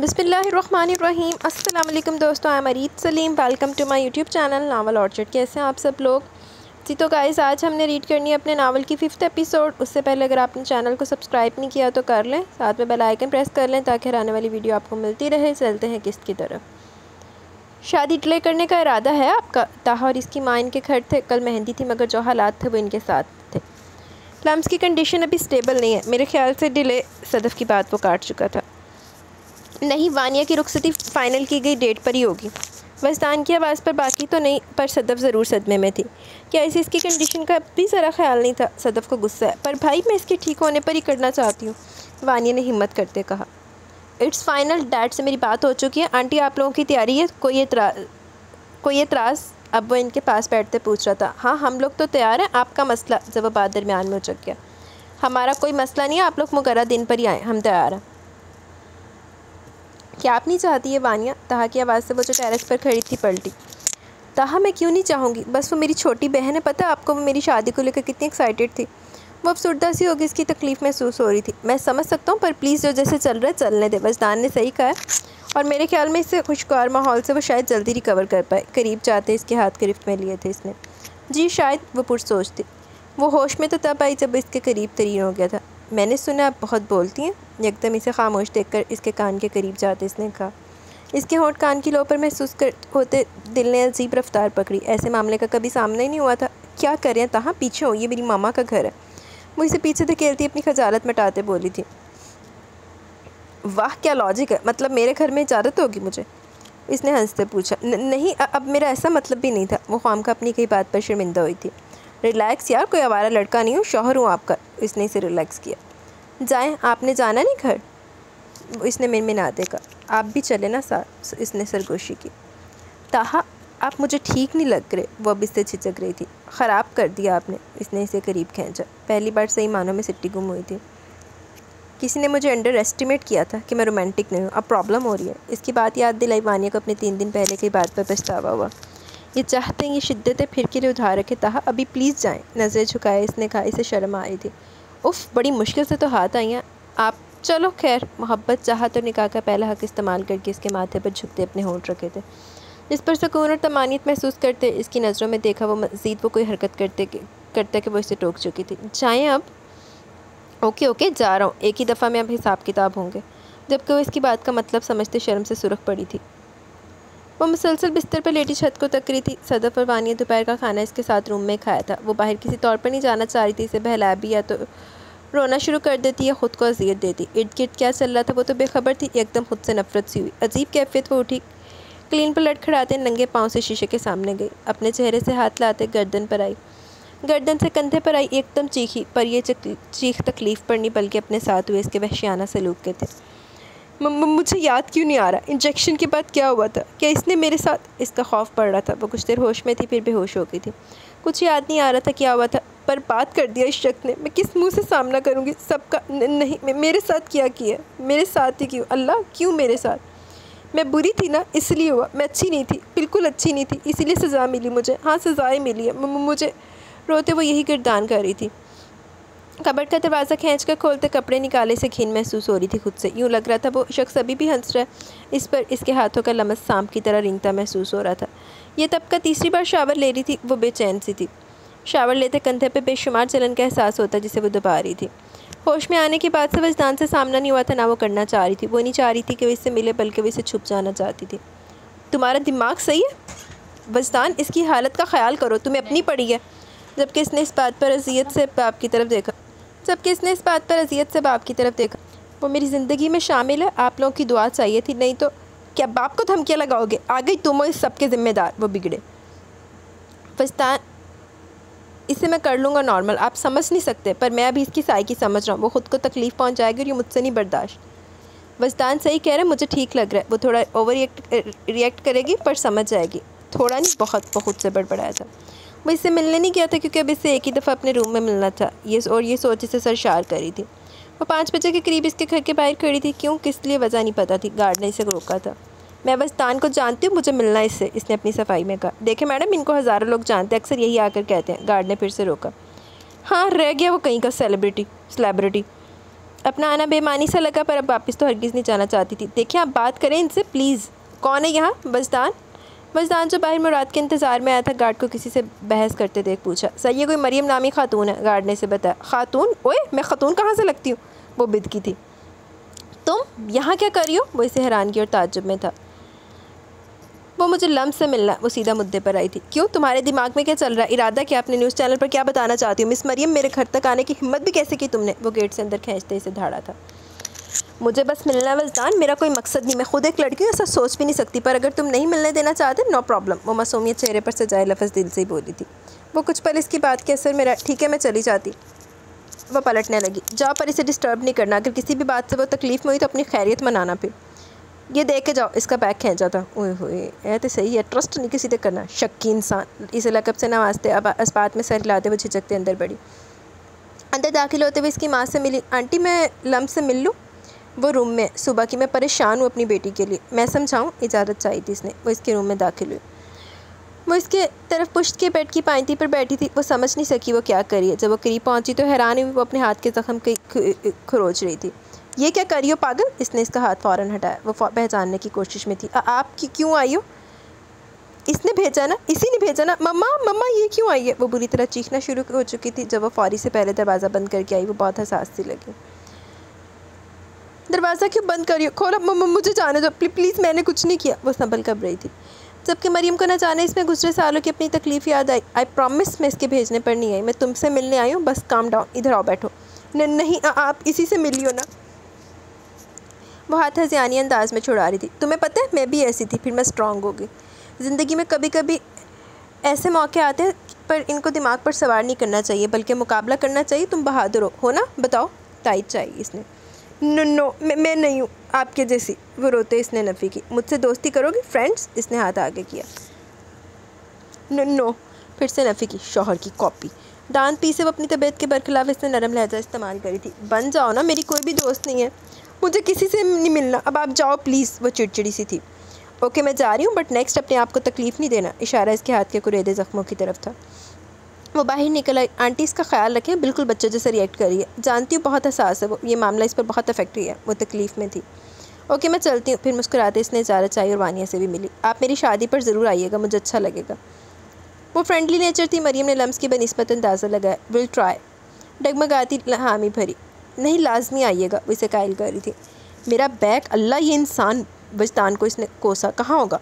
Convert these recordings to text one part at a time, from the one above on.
बिस्मिल्लाहिर्रहमानिर्रहीम। अस्सलाम वालेकुम दोस्तों, I am Areet Saleem. Welcome to my YouTube channel novel orchard. कैसे हैं आप सब लोग जी? तो गाइस, आज हमने रीड करनी है अपने नावल की 5th एपिसोड। उससे पहले अगर आपने चैनल को सब्सक्राइब नहीं किया तो कर लें, साथ में बेल आइकन प्रेस कर लें ताकि आने वाली वीडियो आपको मिलती रहे। चलते हैं किस्त की तरफ। शादी डिले करने का इरादा है आपका? ताहा और इसकी माँ इनके घर थे। कल मेहंदी थी मगर जो हालात थे वो इनके साथ थे। प्लम्स की कंडीशन अभी स्टेबल नहीं है। मेरे ख्याल से डिले सदफ़ की बात वो काट चुका था। नहीं, वानिया की रुखसती फ़ाइनल की गई डेट पर ही होगी। वस्तान की आवाज़ पर बाकी तो नहीं, पर सदफ़ ज़रूर सदमे में थी। क्या इसे इसकी कंडीशन का भी ज़रा ख्याल नहीं था? सदफ़ को गुस्सा है, पर भाई मैं इसके ठीक होने पर ही करना चाहती हूँ, वानिया ने हिम्मत करते कहा। इट्स फ़ाइनल, डैड से मेरी बात हो चुकी है। आंटी आप लोगों की तैयारी है? कोई एतराज़? अब वो इनके पास बैठते पूछ रहा था। हाँ, हम लोग तो तैयार हैं। आपका मसला? जब बात दरमियान में उचक गया। हमारा कोई मसला नहीं है, आप लोग मुकर्रर दिन पर ही आएँ, हम तैयार हैं। क्या आप नहीं चाहती है वानिया? ताहा की आवाज़ से वो जो टेरेस पर खड़ी थी पलटी। ताहा, मैं क्यों नहीं चाहूँगी? बस वो मेरी छोटी बहन है। पता आपको वो मेरी शादी को लेकर कितनी एक्साइटेड थी। वो अफसरदा सी होगी, इसकी तकलीफ़ महसूस हो रही थी। मैं समझ सकता हूँ, पर प्लीज़ जो जैसे चल रहा है चलने दे। वजदान ने सही कहा है और मेरे ख्याल में इससे खुशगवार माहौल से वो शायद जल्दी रिकवर कर पाए। करीब जाते इसके हाथ गिरफ्त में लिए थे इसने। जी शायद, वो पुरसोच थी। वो होश में तो तब आई जब इसके करीब तरीन हो गया था। मैंने सुना आप बहुत बोलती हैं। एकदम इसे खामोश देखकर इसके कान के करीब जाते इसने कहा। इसके होंठ कान की लो पर महसूस कर होते दिल ने अजीब रफ्तार पकड़ी। ऐसे मामले का कभी सामना ही नहीं हुआ था। क्या करें ताहा, पीछे हो, ये मेरी मामा का घर है। वो इसे पीछे धकेलती अपनी खजालत मिटाते बोली थी। वाह क्या लॉजिक है, मतलब मेरे घर में इजाज़त होगी मुझे? इसने हंसते पूछा। नहीं, अब मेरा ऐसा मतलब भी नहीं था। वो ख्वामखा अपनी कई बात पर शर्मिंदा हुई थी। रिलैक्स यार, कोई आवारा लड़का नहीं हूँ, शौहर हूँ आपका। इसने इसे रिलैक्स किया। जाएं, आपने जाना नहीं घर? इसने मिनमिनाते कहा। आप भी चले ना साथ, इसने सरगोशी की। ताहा, आप मुझे ठीक नहीं लग रहे। वो अब इससे झिझक रही थी। ख़राब कर दिया आपने, इसने इसे करीब खींचा। पहली बार सही मानों में सिट्टी गुम हुई थी। किसी ने मुझे अंडर एस्टिमेट किया था कि मैं रोमांटिक नहीं हूँ। अब प्रॉब्लम हो रही है। इसकी बात याद दिलाई वानिया को अपने 3 दिन पहले की बात पर पछतावा हुआ। ये चाहते हैं ये शिद्दतें फिर के लिए उधार रखे। ताहा, अभी प्लीज़ जाएं। नज़रें झुकाए इसने कहा। इसे शर्म आ रही थी। उफ़, बड़ी मुश्किल से तो हाथ आई हैं आप। चलो खैर। मोहब्बत, चाहत और निकाह का पहला हक़ इस्तेमाल करके इसके माथे पर झुकते अपने होंठ रखे थे। जिस पर सुकून और तमानियत महसूस करते इसकी नज़रों में देखा वो मज़ीद वो कोई हरकत करते कि वो इसे टोक चुकी थी। जाएँ अब? ओके जा रहा हूँ। एक ही दफ़ा में अब हिसाब किताब होंगे। जबकि वो इसकी बात का मतलब समझते शर्म से सुर्ख पड़ी थी। वो मुसलसल बिस्तर पर लेटी छत को तक रही थी। सदफ़ और वानिया दोपहर का खाना इसके साथ रूम में खाया था। वो बाहर किसी तौर पर नहीं जाना चाह रही थी। इसे बहला भी या तो रोना शुरू कर देती या ख़ुद को अजियत देती। इर्द गिर्द क्या चल रहा था वो तो बेखबर थी। एकदम खुद से नफरत सी हुई। अजीब कैफियत। वो उठी, क्लीन पर लड़खड़ाते नंगे पाँव से शीशे के सामने गई। अपने चेहरे से हाथ लाते गर्दन पर आई, गर्दन से कंधे पर आई। एकदम चीखी, पर यह चीख तकलीफ़ पर नहीं बल्कि अपने साथ हुए इसके वहशियाना सलूक के थे। मुझे याद क्यों नहीं आ रहा? इंजेक्शन के बाद क्या हुआ था? क्या इसने मेरे साथ? इसका खौफ पड़ रहा था। वो कुछ देर होश में थी, फिर बेहोश हो गई थी। कुछ याद नहीं आ रहा था क्या हुआ था, पर बात कर दिया इस शख्स ने। मैं किस मुंह से सामना करूँगी सबका? नहीं, मेरे साथ क्या किया? मेरे साथ ही क्यों? अल्लाह, क्यों मेरे साथ? मैं बुरी थी ना, इसलिए हुआ। मैं अच्छी नहीं थी, बिल्कुल अच्छी नहीं थी, इसीलिए सज़ा मिली मुझे। हाँ, सज़ाएँ मिली है मुझे। रोते वो यही किरदान कर रही थी। कबर्ड का दरवाज़ा खींचकर खोलते कपड़े निकाले से घिन महसूस हो रही थी खुद से। यूँ लग रहा था वो शख्स अभी भी हंस रहा है इस पर। इसके हाथों का लमस सांप की तरह रिंगता महसूस हो रहा था। ये तब का तीसरी बार शावर ले रही थी। वो बेचैन सी थी। शावर लेते कंधे पे बेशुमार जलन का एहसास होता जिसे वो दबा रही थी। होश में आने के बाद से वजदान से सामना नहीं हुआ था, ना वो करना चाह रही थी। वो नहीं चाह रही थी कि वो इससे मिले, बल्कि वो इससे छुप जाना चाहती थी। तुम्हारा दिमाग सही है वजदान? इसकी हालत का ख्याल करो, तुम्हें अपनी पड़ी है। जबकि इसने इस बात पर अजियत से बाप की तरफ देखा। वो मेरी ज़िंदगी में शामिल है। आप लोगों की दुआ चाहिए थी, नहीं तो क्या बाप को धमकियाँ लगाओगे? आ गई तुम हो इस सब के ज़िम्मेदार। वो बिगड़े फस्तान, इसे मैं कर लूँगा नॉर्मल, आप समझ नहीं सकते, पर मैं अभी इसकी साई की समझ रहा हूँ। वो ख़ुद को तकलीफ़ पहुँचाएगी और ये मुझसे नहीं बर्दाश्त। वजदान सही कह रहे हैं, मुझे ठीक लग रहा है। वो थोड़ा ओवर रिएक्ट करेगी पर समझ जाएगी। थोड़ा नहीं, बहुत खुद से बड़बड़ाया था। वो इससे मिलने नहीं गया था क्योंकि अब इससे एक ही दफ़ा अपने रूम में मिलना था। ये सोच इसे सरशार करी थी। वो 5 बजे के करीब इसके घर के बाहर खड़ी थी। क्यों, किस लिए, वजह नहीं पता थी। गार्ड ने इसे रोका था। मैं वजदान को जानती हूँ, मुझे मिलना है इससे, इसने अपनी सफाई में कहा। देखे मैडम, इनको हज़ारों लोग जानते हैं, अक्सर यही आकर कहते हैं। गार्ड ने फिर से रोका। हाँ, रह गया वो कहीं का सेलिब्रिटी। अपना आना बेमानी सा लगा, पर अब वापस तो हरगिज़ नहीं जाना चाहती थी। देखिए आप बात करें इनसे प्लीज़। कौन है यहाँ? बज़दान। बज़दान जो बाहर मुराद के इंतज़ार में आया था, गार्ड को किसी से बहस करते देख पूछा। सर ये कोई मरियम नामी खातून है, गार्ड ने से बताया। खातून? ओए मैं खातून कहाँ से लगती हूँ? वो बिदकी थी। तुम यहाँ क्या कर रही हो? वो इसे हैरानगी और ताज्जुब में था। वो मुझे लम्स से मिलना। वो सीधा मुद्दे पर आई थी। क्यों, तुम्हारे दिमाग में क्या चल रहा है? इरादा क्या? अपने न्यूज़ चैनल पर क्या बताना चाहती हो? मिस मरियम, मेरे घर तक आने की हिम्मत भी कैसे की तुमने? वो गेट से अंदर खींचते इसे धाड़ा था। मुझे बस मिलना है वज़दान, मेरा कोई मकसद नहीं। मैं खुद एक लड़की हूँ, ऐसा सोच भी नहीं सकती, पर अगर तुम नहीं मिलने देना चाहते नो प्रॉब्लम। वो मासूमियत चेहरे पर सजाए लफ्ज़ दिल से ही बोली थी। वो कुछ पल इसकी बात के असर मेरा, ठीक है मैं चली जाती। वह पलटने लगी। जाओ, पर इसे डिस्टर्ब नहीं करना। अगर किसी भी बात से वो तकलीफ़ में हुई तो अपनी खैरियत मनाना। फिर ये देख के जाओ। इसका बैग खींचा था। ओए होए, ऐ तो सही है, ट्रस्ट नहीं किसी से करना, शक्की इंसान। इसे लकब से नवाजते अब इस बात में सर हिलाते वो झिझकते अंदर बढ़ी। अंदर दाखिल होते हुए इसकी माँ से मिली। आंटी मैं लम्स से मिल लूँ? वो रूम में। सुबह की मैं परेशान हूँ अपनी बेटी के लिए। मैं समझाऊँ? इजाज़त चाहिए थी इसने। वो इसके रूम में दाखिल हुई। वो इसके तरफ पुश्त के बेड की पायंती पर बैठी थी। वो समझ नहीं सकी वो क्या करी है। जब वो करीब पहुंची तो हैरान हुई। वो अपने हाथ के ज़ख्म के खरोच रही थी। ये क्या करी हो पागल? इसने इसका हाथ फ़ौरन हटाया। वो पहचानने की कोशिश में थी। आप क्यों आई हो? इसने भेजा ना, इसी ने भेजा ना। मम्मा मम्मा ये क्यों आई है? वो बुरी तरह चीखना शुरू हो चुकी थी। जब वो फौरी से पहले दरवाज़ा बंद करके आई, वो बहुत हसास सी लगी। दरवाज़ा क्यों बंद करियो? खोलो मम्मा, मुझे जाने दो प्लीज़, मैंने कुछ नहीं किया। वो संभल कर रही थी। जबकि मरियम को न जाने इसमें गुज़रे सालों की अपनी तकलीफ़ याद आई। आई प्रॉमिस मैं इसके भेजने पर नहीं आई, मैं तुमसे मिलने आई हूँ। बस काम डाउन, इधर आओ बैठो। नहीं आप इसी से मिलियो ना। वो हाथ हज़ियानी अंदाज में छुड़ा रही थी। तुम्हें पता है मैं भी ऐसी थी, फिर मैं स्ट्रॉन्ग हो गई। ज़िंदगी में कभी कभी ऐसे मौके आते हैं, पर इनको दिमाग पर सवार नहीं करना चाहिए बल्कि मुकाबला करना चाहिए। तुम बहादुर हो ना? बताओ। ताइद चाहिए इसने। नो मैं नहीं हूँ आपके जैसी। वो रोते इसने नफ़ी की। मुझसे दोस्ती करोगी? फ्रेंड्स? इसने हाथ आगे किया। नो फिर से नफ़ी की। शौहर की कॉपी। दांत पीसे वो अपनी तबीयत के बरखिलाफ इसने नरम लहजा इस्तेमाल करी थी। बन जाओ ना, मेरी कोई भी दोस्त नहीं है, मुझे किसी से नहीं मिलना, अब आप जाओ प्लीज़। वो चिड़चिड़ी सी थी। ओके मैं जा रही हूँ, बट नेक्स्ट अपने आप को तकलीफ़ नहीं देना। इशारा इसके हाथ के कुरेदे ज़ख्मों की तरफ था। वो बाहर निकल आई। आंटी इसका ख्याल रखें, बिल्कुल बच्चे जैसे रिएक्ट कर रही है। जानती हूँ बहुत हसास है वो, ये मामला इस पर बहुत अफेक्ट हुई है। वो तकलीफ़ में थी। ओके मैं चलती हूँ। फिर मुस्कुराते इसने इजाज़त चाहिए और वानिया से भी मिली। आप मेरी शादी पर ज़रूर आइएगा, मुझे अच्छा लगेगा। वो फ्रेंडली नेचर थी। मरियम ने लम्स की बनिस्बत अंदाज़ा लगाया। Will try. डगमगाती हामी भरी। नहीं लाजमी आइएगा, वो इसे कायल कर रही थी। मेरा बैग, अल्लाह ये इंसान। वजदान को इसने कोसा। कहाँ होगा?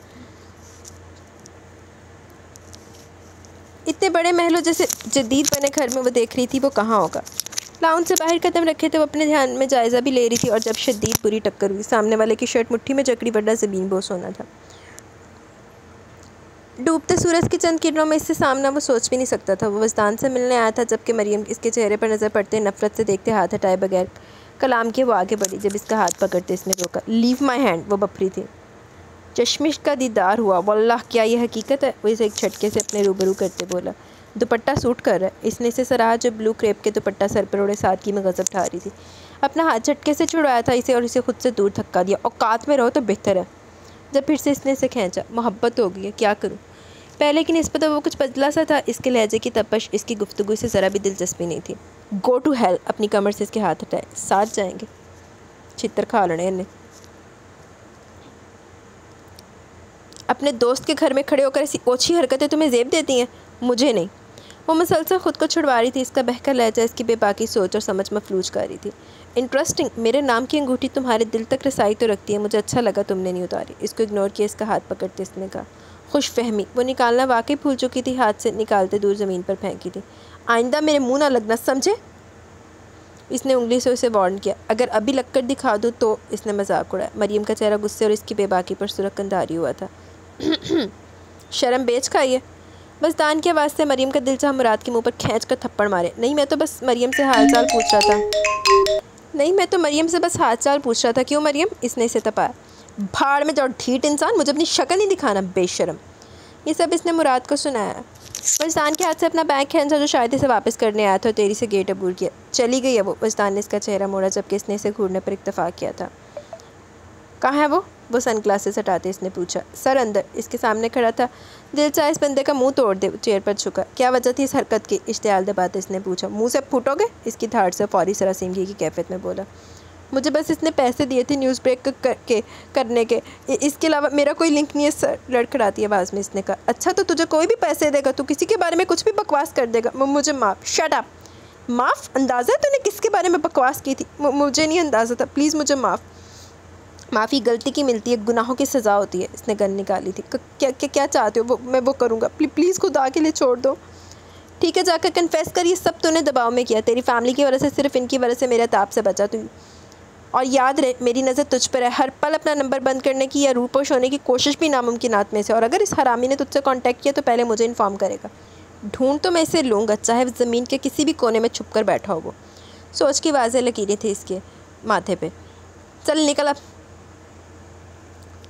इतने बड़े महलों जैसे जदीद बने घर में वो देख रही थी, वो कहाँ होगा? लाउंज से बाहर कदम रखे थे वो अपने ध्यान में जायज़ा भी ले रही थी, और जब शदीद बुरी टक्कर हुई। सामने वाले की शर्ट मुट्ठी में जकड़ी, वरना ज़मीन बोस होना था। डूबते सूरज की चंद किरणों में इससे सामना वो सोच भी नहीं सकता था। वो वजदान से मिलने आया था, जबकि मरियम इसके चेहरे पर नज़र पड़ते नफ़रत से देखते हाथ हटाए बगैर कलाम के वो आगे बढ़ी। जब इसका हाथ पकड़ते इसने रोका। Leave my hand. वो बफरी थी। चश्मिश का दीदार हुआ। वल्लाह क्या ये हकीकत है? वो इसे एक झटके से अपने रूबरू करते बोला। दुपट्टा सूट कर रहा है। इसने इसे सराहा जो ब्लू क्रेप के दुपट्टा सर पर ओढ़े सादगी में गज़ब ढा रही थी। अपना हाथ झटके से छुड़वाया था इसे और इसे खुद से दूर धक्का दिया। औकात में रहो तो बेहतर है। जब फिर से इसने इसे खींचा। मोहब्बत हो गई है, क्या करूँ? पहले की निस्बत वो कुछ बदला सा था। इसके लहजे की तपश, इसकी गुफ्तगू से ज़रा भी दिलचस्पी नहीं थी। Go to hell. अपनी कमर से इसके हाथ हटाए। साथ जाएंगे? छितर खा लेने इन्हें। अपने दोस्त के घर में खड़े होकर ऐसी ओछी हरकतें तुम्हें ज़ेब देती हैं? मुझे नहीं। वो मुसलसल ख़ुद को छुड़वा रही थी। इसका बहका लहजा इसकी बेबाकी सोच और समझ मफलूज कर रही थी। इंटरेस्टिंग, मेरे नाम की अंगूठी तुम्हारे दिल तक रसाई तो रखती है, मुझे अच्छा लगा तुमने नहीं उतारी। इसको इग्नोर किया। इसका हाथ पकड़ते इसने कहा। खुश फहमी। वो निकालना वाकई भूल चुकी थी। हाथ से निकालते दूर ज़मीन पर फेंकी थी। आइंदा मेरे मुँह ना लगना, समझे? इसने उंगली से उसे वार्न किया। अगर अभी लगकर दिखा दूँ तो? इसने मजाक उड़ाया। मरियम का चेहरा गुस्से और इसकी बेबाकी पर सुरख अंधारी हुआ था। शर्म बेच खाइए। बस दान की आवाज़ से मरियम का दिल चाह मुराद के मुंह पर खींच कर थप्पड़ मारे। नहीं मैं तो बस मरियम से हाल चाल पूछ रहा था। नहीं मैं तो मरियम से बस हाल चाल पूछ रहा था। क्यों मरियम? इसने इसे तपाया। भाड़ में जाओ ढीठ इंसान, मुझे अपनी शक्ल नहीं दिखाना बेशर्म। ये सब इसने मुराद को सुनाया। वजदान के हाथ से अपना बैग खींचा जो शायद इसे वापस करने आया था, और तेरी से गेट अबूर किया। चली गई है वो। वजदान ने इसका चेहरा मोड़ा, जबकि इसने इसे घूरने पर इत्तफाक किया था। कहाँ है वो सन ग्लासेस हटाते इसने पूछा। सर अंदर। इसके सामने खड़ा था। दिल चाहे इस बंदे का मुंह तोड़ दे। चेयर पर झुका। क्या वजह थी इस हरकत की? इश्तियाल दबाते इसने पूछा। मुंह से फूटोगे? इसकी धाड़ से फौरी सरासीमगी की कैफियत में बोला। मुझे बस इसने पैसे दिए थे न्यूज़ ब्रेक करने के, इसके अलावा मेरा कोई लिंक नहीं है सर। लड़खड़ाती आवाज़ में इसने कहा। अच्छा तो तुझे कोई भी पैसे देगा, तू किसी के बारे में कुछ भी बकवास कर देगा। मुझे माफ़। Shut up. माफ़? अंदाज़ा है तूने किसके बारे में बकवास की थी? मुझे नहीं अंदाज़ा था, प्लीज़ मुझे माफ़। माफ़ी गलती की मिलती है, गुनाहों की सज़ा होती है। इसने गन निकाली थी। क्या चाहते हो? मैं वो करूँगा। प्लीज़ खुदा के लिए छोड़ दो। ठीक है, जाकर कन्फेस कर, ये सब तूने दबाव में किया। तेरी फैमिली की वजह से, सिर्फ इनकी वजह से मेरा ताप से बचा तू। और याद रहे, मेरी नज़र तुझ पर है। हर पल अपना नंबर बंद करने की या रूपोश होने की कोशिश भी नामुमकिनात में से। और अगर इस हरामी ने तुझसे कांटेक्ट किया तो पहले मुझे इन्फॉर्म करेगा। ढूंढ तो मैं इसे लूँगा, चाहे ज़मीन के किसी भी कोने में छुप कर बैठा हो वो। सोच की वाज़ेह लकीरें थी इसके माथे पे। चल निकल अब।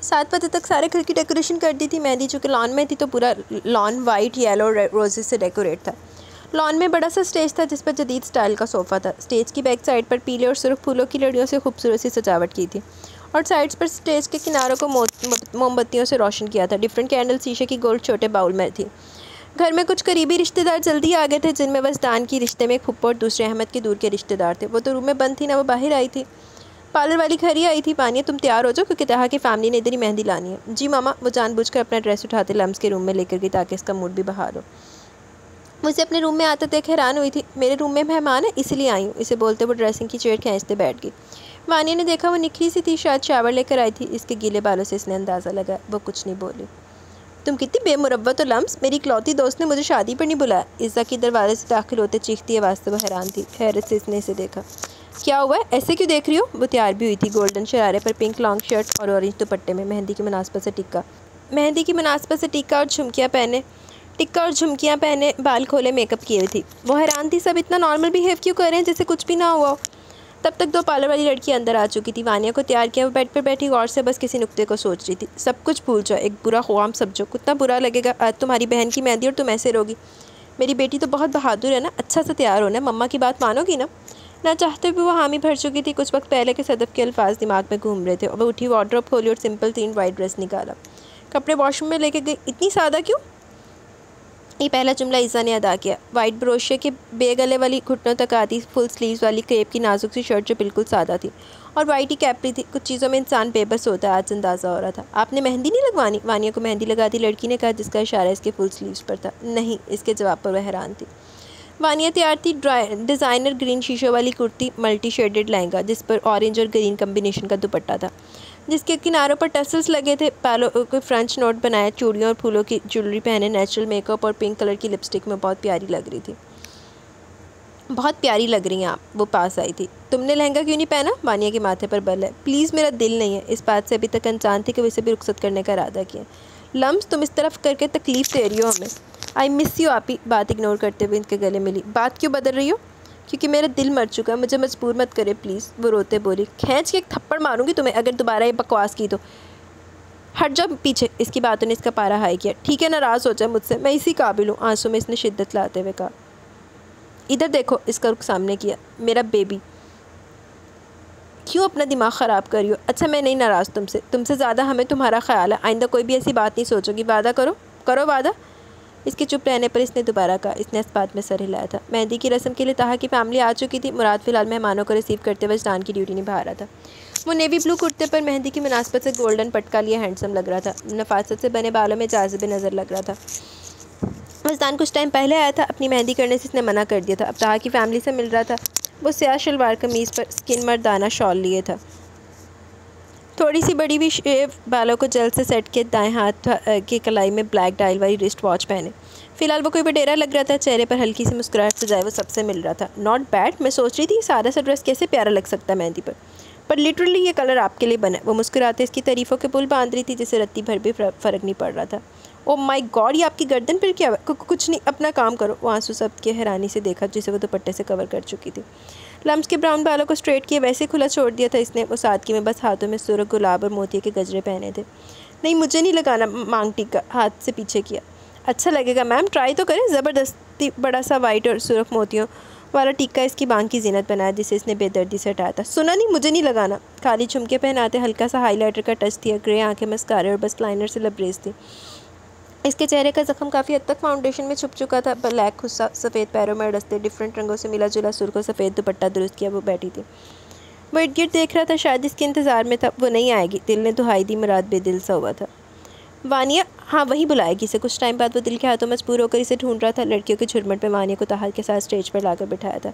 7 बजे तक सारे घर की डेकोरेशन कर दी थी। मेहंदी चूँकि लॉन में थी तो पूरा लॉन वाइट येलो रोजेस से डेकोरेट था। लॉन में बड़ा सा स्टेज था जिस पर जदीद स्टाइल का सोफ़ा था। स्टेज की बैक साइड पर पीले और सुर्ख फूलों की लड़ियों से खूबसूरत सी सजावट की थी और साइड्स पर स्टेज के किनारों को मोमबत्तियों से रोशन किया था। डिफरेंट कैंडल शीशे की गोल्ड छोटे बाउल में थी। घर में कुछ करीबी रिश्तेदार जल्दी आ गए थे, जिनमें वजदान की रिश्ते में फुप्पो और दूसरे अहमद के दूर के रिश्तेदार थे। वो तो रूम में बंद थी ना, वो बाहर आई थी। पार्लर वाली घर ही आई थी। पानी तुम तैयार हो जाओ क्योंकि तहा की फैमिली ने इधर ही मेहंदी लानी है। जी मामा। वो जानबूझकर अपना ड्रेस उठाते लम्स के रूम में लेकर गई ताकि इसका मूड भी बहाल हो। मुझे अपने रूम में आते देख हैरान हुई थी। मेरे रूम में मेहमान है इसलिए आई हूँ। इसे बोलते वो ड्रेसिंग की चेयर खींचते बैठ गई। वानिया ने देखा वो निखरी सी थी, शायद शावर लेकर आई थी। इसके गीले बालों से इसने अंदाज़ा लगा। वो कुछ नहीं बोली। तुम कितनी बेमुरव्वत हो लम्स, मेरी इकलौती दोस्त ने मुझे शादी पर नहीं बुलाया। इज़्ज़ा की दरवाजे से दाखिल होते चीखती आवाज़ से वो हैरान थी। हैरत से इसने इसे देखा। क्या हुआ है, ऐसे क्यों देख रही हो? वो तैयार भी हुई थी, गोल्डन शरारे पर पिंक लॉन्ग शर्ट और ऑरेंज दुपट्टे में, मेहंदी की मुनासबत से टिक्का और झुमकियाँ पहने, बाल खोले, मेकअप किए हुई थी। वो हैरान थी सब इतना नॉर्मल बिहेव क्यों कर रहे हैं जैसे कुछ भी ना हुआ हो। तब तक 2 पार्लर वाली लड़की अंदर आ चुकी थी। वानिया को तैयार किया। वो बेड पर बैठी गौर से बस किसी नुक्ते को सोच रही थी। सब कुछ भूल जाओ, एक बुरा ख्वाब समझो। कितना बुरा लगेगा आज तुम्हारी बहन की मेहंदी और तुम ऐसे रोगी। मेरी बेटी तो बहुत बहादुर है ना, अच्छा सा तैयार होना। मम्मा की बात मानोगी ना? ना चाहते भी वो हामी भर चुकी थी। कुछ वक्त पहले के सदफ के अल्फाज दिमाग में घूम रहे थे। और वो उठी, वार्डरोब खोली और सिंपल 3 वाइट ड्रेस निकाला। कपड़े वॉशरूम में लेके गई। इतनी सादा क्यों? ये पहला जुमला ईज़ा ने अदा किया। वाइट ब्रोशे के बेगले वाली घुटनों तक आती फुल स्लीव्स वाली क्रेप की नाजुक सी शर्ट जो बिल्कुल सादा थी और वाइट ही कैपरी थी। कुछ चीज़ों में इंसान बेबस होता है, आज अंदाज़ा हो रहा था। आपने मेहंदी नहीं लगवानी? वानिया को मेहंदी लगा दी लड़की ने कहा, जिसका इशारा इसके फुल स्लीव्स पर था। नहीं, इसके जवाब पर वह हैरान थी। वानिया तैयार थी। डिज़ाइनर ग्रीन शीशों वाली कुर्ती, मल्टी शेडेड लहंगा जिस पर ऑरेंज और ग्रीन कम्बिनेशन का दुपट्टा था, जिसके किनारों पर टसल्स लगे थे। बालों को फ्रेंच नोट बनाया, चूड़ियों और फूलों की ज्वेलरी पहने, नेचुरल मेकअप और पिंक कलर की लिपस्टिक में बहुत प्यारी लग रही थी। बहुत प्यारी लग रही हैं आप। वो पास आई थी। तुमने लहंगा क्यों नहीं पहना? वानिया के माथे पर बल है। प्लीज़, मेरा दिल नहीं है। इस बात से अभी तक अनजान थी कि वैसे भी रुखसत करने का इरादा किया। लम्स, तुम इस तरफ करके तकलीफ़ दे रही हो हमें। आई मिस यू आपी। बात इग्नोर करते हुए इनके गले मिली। बात क्यों बदल रही हो? क्योंकि मेरा दिल मर चुका है, मुझे मजबूर मत करे प्लीज़। वो रोते बोली। खींच के एक थप्पड़ मारूंगी तुम्हें अगर दोबारा ये बकवास की तो। हट जाओ पीछे। इसकी बातों ने इसका पारा हाई किया। ठीक है, नाराज़ हो जाए मुझसे, मैं इसी काबिल हूँ। आंसू में इसने शिद्दत लाते हुए कहा। इधर देखो। इसका रुख सामने किया। मेरा बेबी, क्यों अपना दिमाग ख़राब कर रही हो? अच्छा, मैं नहीं नाराज़ तुमसे ज़्यादा हमें तुम्हारा ख्याल है। आइंदा कोई भी ऐसी बात नहीं सोचोगी। वादा करो वादा। इसके चुप रहने पर इसने दोबारा कहा। इसने इस बात में सर हिलाया था। मेहंदी की रस्म के लिए तहा की फैमिली आ चुकी थी। मुराद फ़िलहाल मेहमानों को रिसीव करते हुए वजदान की ड्यूटी निभा रहा था। वो नेवी ब्लू कुर्ते पर मेहंदी की मुनासबत से गोल्डन पटका लिया हैंडसम लग रहा था। नफासत से बने बालों में जाज़िब नज़र लग रहा था। वजदान कुछ टाइम पहले आया था। अपनी मेहंदी करने से इसने मना कर दिया था। अब तहा की फैमिली से मिल रहा था। वो स्याह शलवार कमीज़ पर स्किन मर्दाना शॉल लिए था, थोड़ी सी बड़ी हुई शेव, बालों को जल्द से सेट के, दाएं हाथ की कलाई में ब्लैक डायल वाली रिस्ट वॉच पहने। फ़िलहाल वो कोई वडेरा लग रहा था। चेहरे पर हल्की सी मुस्कुराहट सजाए वो सबसे मिल रहा था। Not bad. मैं सोच रही थी सादा सा ड्रेस कैसे प्यारा लग सकता है मेहंदी पर लिटरली ये कलर आपके लिए बना है। वो मुस्कुराते इसकी तारीफ़ों के पुल बांध रही थी जिसे रत्ती भर भी फ़र्क नहीं पड़ रहा था। ओ माय गॉड, ये आपकी गर्दन पर क्या हुआ? कुछ नहीं, अपना काम करो। वो आंसू सब के हैरानी से देखा जिसे वो दुपट्टे से कवर कर चुकी थी। लम्स के ब्राउन बालों को स्ट्रेट किए वैसे खुला छोड़ दिया था इसने। वो सादगी में बस हाथों में सुर्ख, गुलाब और मोतिये के गजरे पहने थे। नहीं, मुझे नहीं लगाना मांग टीका। हाथ से पीछे किया। अच्छा लगेगा मैम, ट्राई तो करें। ज़बरदस्ती बड़ा सा वाइट और सुर्ख मोतियों वाला टीका इसकी बांग की जीनत बनाया जिसे इसने बेदर्दी से हटाया था। सुना नहीं, मुझे नहीं लगाना। काली झुमके पहनाते हल्का सा हाईलाइटर का टच दिया। ग्रे आंखें, मस्कारे और बस लाइनर से लबरेज थी। इसके चेहरे का जख्म काफ़ी हद तक फाउंडेशन में छुप चुका था। ब्लैक खुस्सा, सफ़ेद पैरों में अड़सते डिफरेंट रंगों से मिला जुला सुर्ख और सफ़ेद दुपट्टा दुरुस्त किया वो बैठी थी। वो इर्द गिर्द देख रहा था, शायद इसके इंतज़ार में था। वो नहीं आएगी, दिल ने दुहाई दी। मुराद बेदिल सा हुआ था। वानिया, हाँ वही बुलाएगी इसे। कुछ टाइम बाद वो दिल के हाथों मजबूर होकर इसे ढूंढ रहा था। लड़कियों के झुरमुट पे वानिया को ताहर के साथ स्टेज पर लाकर बिठाया था।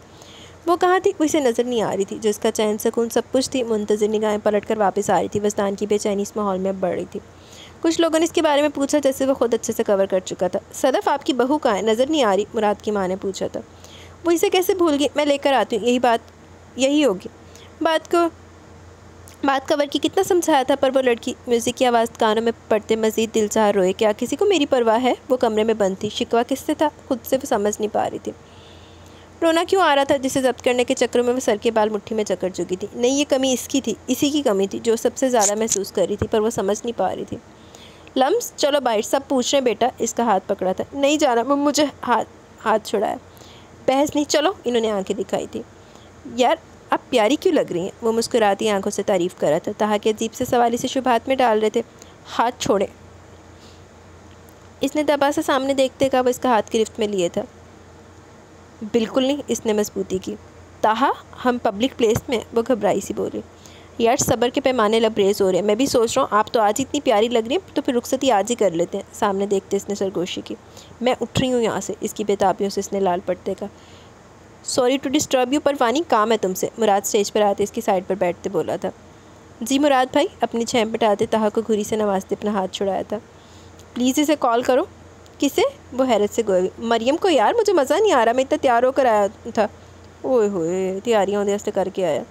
वो कहाँ थी? वो इसे नज़र नहीं आ रही थी। जिसका चैन सुकून सब कुछ थी। मुंतज़िर निगाहें पलट कर वापस आ रही थी। वजदान की बेचैनी इस माहौल में अब बढ़ रही थी। कुछ लोगों ने इसके बारे में पूछा, जैसे वो खुद अच्छे से कवर कर चुका था। सदफ़, आपकी बहू कहाँ है? नज़र नहीं आ रही, मुराद की माँ ने पूछा था। वो इसे कैसे भूल गई? मैं लेकर आती हूँ। यही होगी। बात कवर की कितना समझाया था, पर वो लड़की म्यूज़िक की आवाज़ कानों में पड़ते मज़ीद दिलचार रोए। क्या किसी को मेरी परवाह है? वो कमरे में बंद थी। शिकवा किससे था? खुद से वो समझ नहीं पा रही थी। रोना क्यों आ रहा था, जिसे जब्त करने के चक्रों में वो सर के बाल मुट्ठी में जकड़ चुकी थी? नहीं, ये कमी इसकी थी, इसी की कमी थी जो सबसे ज़्यादा महसूस कर रही थी, पर वो समझ नहीं पा रही थी। लम्स, चलो बाहर, सब पूछ रहे बेटा। इसका हाथ पकड़ा था। नहीं जाना, मुझे हाथ छुड़ाया। बहस नहीं, चलो। इन्होंने आंखें दिखाई थी। यार आप प्यारी क्यों लग रही हैं? वो मुस्कुराती आंखों से तारीफ़ कर रहा था। ताहा के अजीब से सवाल से शुभात में डाल रहे थे। हाथ छोड़े। इसने दबा से सामने देखते कहा। वो इसका हाथ गिरफ्त में लिए था। बिल्कुल नहीं, इसने मजबूती की। ताहा, हम पब्लिक प्लेस में। वो घबराई सी बोली। यार सब्र के पैमाने लबरेज हो रहे हैं। मैं भी सोच रहा हूँ आप तो आज इतनी प्यारी लग रही हैं, तो फिर रुखसती आज ही कर लेते हैं। सामने देखते इसने सरगोशी की। मैं उठ रही हूँ यहाँ से। इसकी बेताबियों से इसने लाल पड़ते का। सॉरी टू डिस्टर्ब यू, पर वानी काम है तुमसे। मुराद स्टेज पर आते इसकी साइड पर बैठते बोला था। जी मुराद भाई। अपनी छेम पिटाते ताहा को घुरी से नवाजते अपना हाथ छुड़ाया था। प्लीज़ इसे कॉल करो। किसे? वो हैरत से गोई। मरियम को। यार मुझे मज़ा नहीं आ रहा, मैं इतना तैयार होकर आया था। ओए होए, तैयारियाँ होने वास्ते करके आया।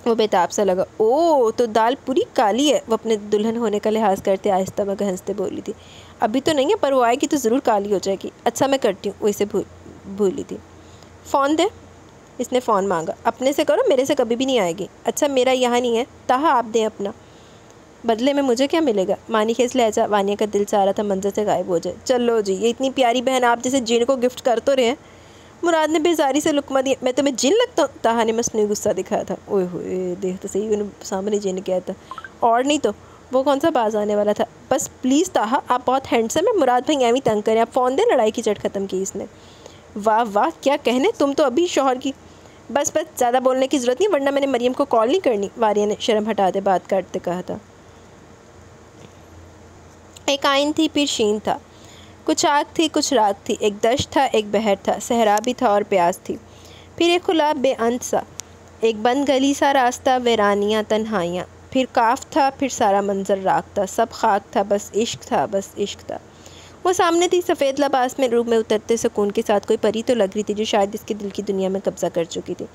वो बेताब सा लगा। ओह, तो दाल पूरी काली है। वो अपने दुल्हन होने का लिहाज करते आहिस्ता में हंसते बोली थी। अभी तो नहीं है, पर वो आएगी तो ज़रूर काली हो जाएगी। अच्छा मैं करती हूँ। वो इसे भूली थी। फ़ोन दे। इसने फ़ोन मांगा। अपने से करो, मेरे से कभी भी नहीं आएगी। अच्छा मेरा यहाँ नहीं है, ताहा आप दें अपना। बदले में मुझे क्या मिलेगा? मानी खेस लहजा। वानिया का दिल चाह रहा था मंजर से गायब हो जाए। चलो जी, ये इतनी प्यारी बहन आप जैसे जिन को गिफ्ट कर तो रहे हैं। मुराद ने बेजारी से लुकमा दिया। मैं तुम्हें जिन लगता हूँ? ताहा ने मसनूई गुस्सा दिखाया था। ओए होए, देख तो सही, उन्होंने सामने जिन किया था। और नहीं तो वो कौन सा बाज आने वाला था। बस प्लीज़ ताहा, आप बहुत हैंडसम है। मुराद भाई एवं तंग करें। आप फ़ोन दें। लड़ाई की जड़ ख़त्म की इसने। वाह वाह, क्या कहने, तुम तो अभी शौहर की। बस ज़्यादा बोलने की ज़रूरत नहीं, वरना मैंने मरियम को कॉल नहीं करनी। वारिया ने शर्म हटा दे बात करते कहा था। एक आइन थी, फिर शीन था। कुछ आग थी, कुछ राग थी। एक दश्त था, एक बहर था। सहरा भी था और प्यास थी। फिर एक खुला बेअंत सा, एक बंद गली सा रास्ता, वीरानियाँ तन्हाइयाँ। फिर काफ था, फिर सारा मंजर राग था। सब खाक था, बस इश्क था, बस इश्क था। वो सामने थी, सफ़ेद लिबास में रूप में उतरते सुकून के साथ कोई परी तो लग रही थी, जो शायद इसके दिल की दुनिया में कब्जा कर चुकी थी।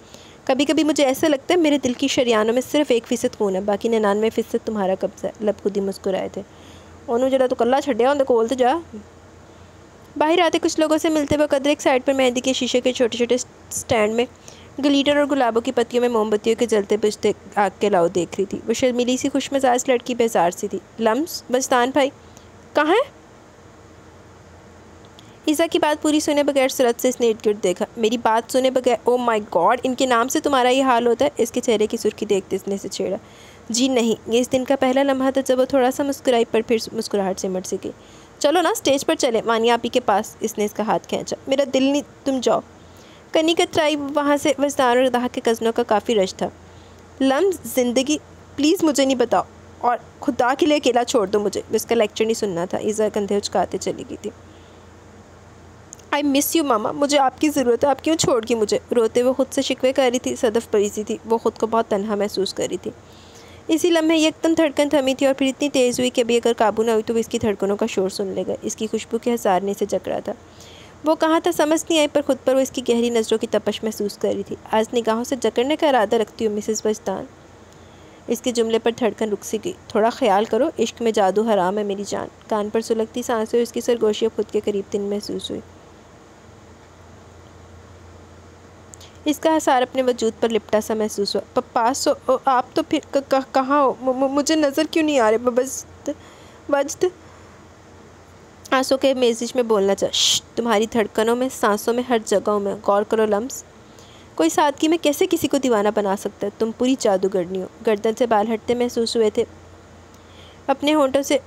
कभी कभी मुझे ऐसा लगता है मेरे दिल की शरियानों में सिर्फ 1% खून है, बाकी 99% तुम्हारा कब्जा है। लब खुद ही मुस्कुराए थे। ओनू जरा तो कल्ला छड्या उन्हें कोल तो जा। बाहर आते कुछ लोगों से मिलते हुए कदर एक साइड पर मेहंदी के शीशे के छोटे छोटे स्टैंड में ग्लिटर और गुलाबों की पत्तियों में मोमबत्तियों के जलते बुझते आग के लाओ देख रही थी। वो शर्मीली सी खुशमिजाज लड़की बेजार सी थी। लम्स, बस्तान भाई कहाँ है? ईसा की बात पूरी सुने बगैर सूरत से इसने इर्द गिर्द देखा। मेरी बात सुने बगैर? ओ माय गॉड, इनके नाम से तुम्हारा ये हाल होता है? इसके चेहरे की सुर्खी देखते इसने इसे छेड़ा। जी नहीं, ये इस दिन का पहला लम्हा था जब वो थोड़ा सा मुस्कुराई, पर फिर मुस्कुराहट सिमट सी गई। चलो ना स्टेज पर चले, वानिया आपी के पास। इसने इसका हाथ खींचा। मेरा दिल नहीं, तुम जाओ। कनी कतराई वहाँ से। वजदान और दाह के कज़नों का काफ़ी रश था। लम्स, ज़िंदगी प्लीज़ मुझे नहीं बताओ, और खुदा के लिए अकेला छोड़ दो मुझे। इसका लेक्चर नहीं सुनना था। ईज़ा कंधे उचकाते चली गई थी। आई मिस यू मामा, मुझे आपकी ज़रूरत है, आप क्यों छोड़ गई मुझे? रोते वो खुद से शिकवे कर रही थी। सदफ़ पड़ी सी थी। वो ख़ुद को बहुत तन्हा महसूस कर रही थी। इसी लम्हे एकदम धड़कन थमी थी और फिर इतनी तेज़ हुई कि अभी अगर काबू ना हुई तो वो इसकी धड़कनों का शोर सुन लेगा। इसकी खुशबू के हसारने से जकड़ा था। वो कहाँ था समझ नहीं आई, पर खुद पर वो इसकी गहरी नज़रों की तपश महसूस कर रही थी। आज निगाहों से जकड़ने का इरादा रखती हूँ मिसेस बस्तान। इसके जुमले पर धड़कन रुक सी गई। थोड़ा ख्याल करो, इश्क में जादू हराम है मेरी जान। कान पर सुलगती सांसें और इसकी सरगोशियाँ खुद के करीब दिन महसूस हुई। इसका हसार अपने वजूद पर लिपटा सा महसूस हुआ। पास हो आप तो फिर कहाँ हो? मुझे नज़र क्यों नहीं आ रहे? बजद आंसू के मेजिज में बोलना चाह। तुम्हारी धड़कनों में, सांसों में, हर जगहों में। गौर करो लम्स, कोई सादगी में कैसे किसी को दीवाना बना सकता है? तुम पूरी जादूगरनी हो। गर्दन से बाल हटते महसूस हुए थे। अपने होंठों से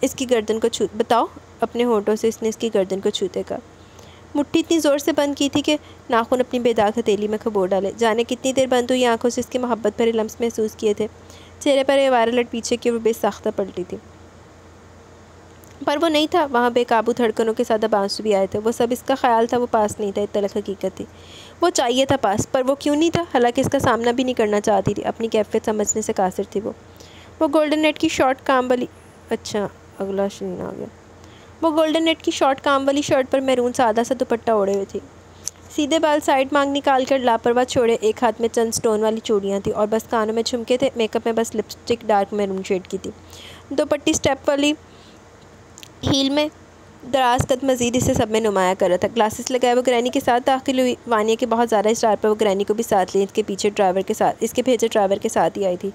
इसकी गर्दन को छू बताओ। अपने होंठों से इसने इसकी गर्दन को छूते का। मुट्ठी इतनी ज़ोर से बंद की थी कि नाखून अपनी बेदाग हथेली में खबोर डाले। जाने कितनी देर बंद हुई आंखों से इसकी मोहब्बत भरे लम्स महसूस किए थे। चेहरे पर आवारा लट पीछे की वो बेसाख्ता पलटी थी, पर वो नहीं था। वहाँ बेकाबू धड़कनों के साथ अब आंसू भी आए थे। वो सब इसका ख्याल था, वो पास नहीं था। एक तलख हकीकत थी, वो चाहिए था पास, पर वो क्यों नहीं था। हालांकि इसका सामना भी नहीं करना चाहती थी, अपनी कैफियत समझने से कासिर थी। वो गोल्डन नेट की शॉर्ट काम वाली अगला सीन आ गया। वो गोल्डन नेट की शॉर्ट काम वाली शर्ट पर मैरून सादा सा दुपट्टा ओढ़े हुए थी। सीधे बाल साइड मांग निकाल कर लापरवाह छोड़े। एक हाथ में चंद स्टोन वाली चूड़ियाँ थी और बस कानों में झुमके थे। मेकअप में बस लिपस्टिक डार्क मैरून शेड की थी। दुपट्टी स्टेप वाली हील में दराज कद मजीद इसे सब में नुमाया कर रहा था। ग्लासेस लगाए वो ग्रैनी के साथ दाखिल हुई। वानिया के बहुत ज़्यादा स्टार पर वो ग्रैनी को भी साथ ली। इसके भेजे ड्राइवर के साथ ही आई थी।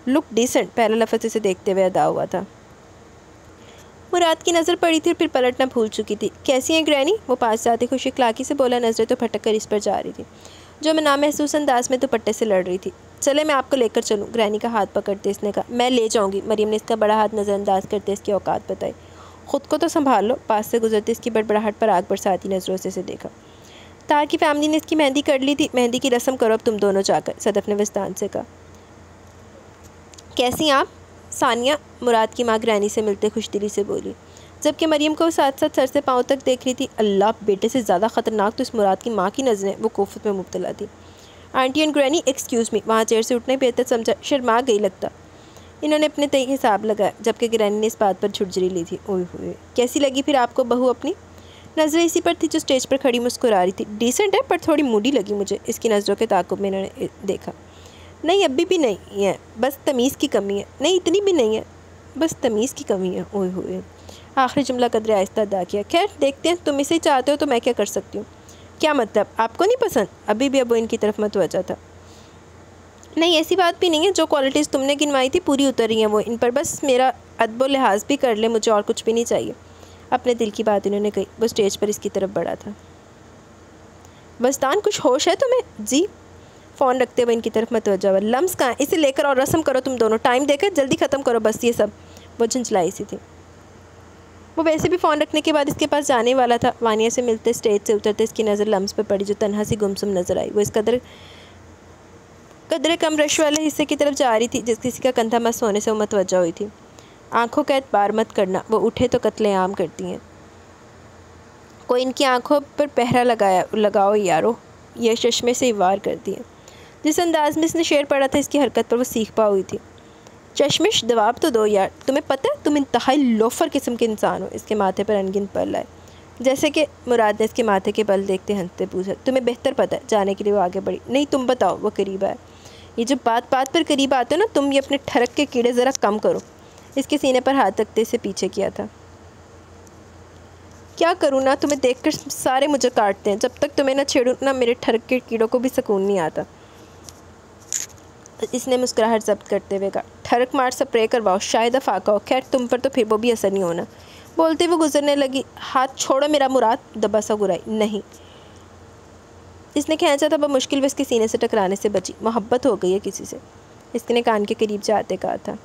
लुक डिसेंट, पहला लफ्ज़ इसे देखते हुए अदा हुआ था। मुराद की नज़र पड़ी थी और फिर पलटना भूल चुकी थी। कैसी हैं ग्रैनी? वो पास जाती खुश इखलाकी से बोला। नज़रें तो फटक कर इस पर जा रही थी जो मैं नामहसूस अंदाज में दुपट्टे से लड़ रही थी। चले मैं आपको लेकर चलूँ, ग्रैनी का हाथ पकड़ते इसने कहा। मैं ले जाऊँगी। मरियम ने इसका बड़ा हाथ नज़रअंदाज करते इसकी औकात बताई। ख़ुद को तो संभाल लो। पास से गुजरते इसकी बड़बड़ाहट पर आग बरसाती नज़रों से इसे देखा। तार की फैमिली ने इसकी मेहंदी कर ली थी। मेहंदी की रस्म करो अब तुम दोनों जाकर, सदफ ने विस्तान से कहा। कैसी आप? सानिया, मुराद की माँ ग्रैनी से मिलते खुशदिली से बोली, जबकि मरियम को साथ साथ सर से पाँव तक देख रही थी। अल्लाह, बेटे से ज़्यादा ख़तरनाक तो इस मुराद की माँ की नज़रें। वो कोफत में मुब्तला थी। Aunty and granny, excuse me. वहाँ चेयर से उठने बेहतर समझा। शर्मा गई लगता। इन्होंने अपने तय हिसाब लगाया, जबकि ग्रैनी ने इस बात पर झुरझरी ली थी। ओए होए, कैसी लगी फिर आपको बहू अपनी? नज़रें इसी पर थी जो स्टेज पर खड़ी मुस्कुरा रही थी। डिसेंट है, पर थोड़ी मूडी लगी मुझे। इसकी नज़रों के ताक़ुब में इन्होंने देखा। नहीं, अभी भी नहीं है, बस तमीज़ की कमी है। नहीं, इतनी भी नहीं है, बस तमीज़ की कमी है। ओए होए, आखिरी जुमला कदरे आहिस्ता अदा किया। खैर देखते हैं, तुम इसे चाहते हो तो मैं क्या कर सकती हूँ? क्या मतलब, आपको नहीं पसंद? अभी भी अब वो इनकी तरफ मतवजा था। नहीं, ऐसी बात भी नहीं है। जो क्वालिटीज़ तुमने गिनवाई थी पूरी उतर रही हैं वो इन पर। बस मेरा अदब लिहाज भी कर ले, मुझे और कुछ भी नहीं चाहिए। अपने दिल की बात इन्होंने कही। वो स्टेज पर इसकी तरफ बढ़ा था। बस्तान, कुछ होश है तुम्हें? जी। फ़ोन रखते हुए इनकी तरफ मतवजा हुआ। लम्स कहाँ? इसे लेकर और रस्म करो तुम दोनों। टाइम देकर जल्दी ख़त्म करो बस ये सब। वो झंझलाई सी थी। वो वैसे भी फ़ोन रखने के बाद इसके पास जाने वाला था। वानिया से मिलते स्टेज से उतरते इसकी नज़र लम्स पर पड़ी जो तन्हा सी गुमसुम नज़र आई। वो इस कदरे कम रश वाले हिस्से की तरफ जा रही थी जिस किसी का कंधा मस होने से वो मतवजा हुई थी। आँखों का एतबार मत करना, वो उठे तो कत्ले आम करती हैं। कोई इनकी आँखों पर पहरा लगाओ यारो, यह चश्मे से ही वार करती है। जिस अंदाज में इसने शेर पढ़ा था इसकी हरकत पर वो सीख पा हुई थी। चश्मिश, जवाब तो दो यार, तुम्हें पता है तुम इंतहाई लोफर किस्म के इंसान हो। इसके माथे पर अनगिन पल आए। जैसे कि मुराद ने इसके माथे के बल देखते हंसते पूछा। तुम्हें बेहतर पता है। जाने के लिए वो आगे बढ़ी। नहीं, तुम बताओ। वो करीब आए। ये जब बात बात पर करीब आते हो ना, तुम ये अपने ठरक के कीड़े ज़रा कम करो। इसके सीने पर हाथ रखते से पीछे किया था। क्या करूँ ना, तुम्हें देखकर सारे मुझे काटते हैं। जब तक तुम्हें ना छेड़ूँ ना, मेरे ठरक के कीड़ों को भी सुकून नहीं आता। इसने मुस्कुराहट जब्त करते हुए कहा। ठरक मार स्प्रे करवाओ, शायद फाका हो। खैर तुम पर तो फिर वो भी असर नहीं होना। बोलते वो गुजरने लगी। हाथ छोड़ो मेरा मुराद, दबा सा गुराई। नहीं, इसने खींचा था। वह मुश्किल में इसके सीने से टकराने से बची। मोहब्बत हो गई है किसी से, इसने कान के करीब जाते कहा था।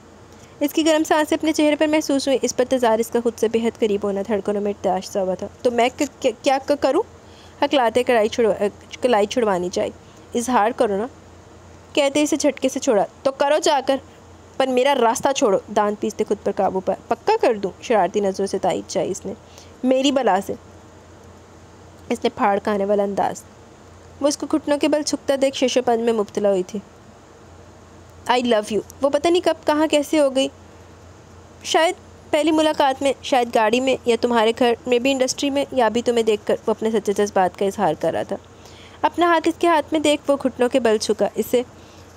इसकी गर्म सांसें अपने चेहरे पर महसूस हुई। इस पर तजार इसका खुद से बेहद करीब होना धड़कनों में इर्ताश सा हुआ था। तो मैं क्या करूँ? हकलाते कलाई छुड़वानी चाहिए। इजहार करो ना, कहते इसे झटके से छोड़ा। तो करो जाकर, पर मेरा रास्ता छोड़ो। दांत पीसते खुद पर काबू पर। पक्का कर दूँ? शरारती नज़रों से तायद चाहिए इसने। मेरी बला से। इसने फाड़ खाने वाला अंदाज। वो इसको घुटनों के बल झुकता देख शीशोपन में मुब्तला हुई थी। I love you. वो पता नहीं कब कहाँ कैसे हो गई। शायद पहली मुलाकात में, शायद गाड़ी में, या तुम्हारे घर में भी, इंडस्ट्री में, या भी तुम्हें देखकर। वो अपने सच्चे जज्बात का इजहार कर रहा था। अपना हाथ इसके हाथ में देख वो घुटनों के बल झुका। इसे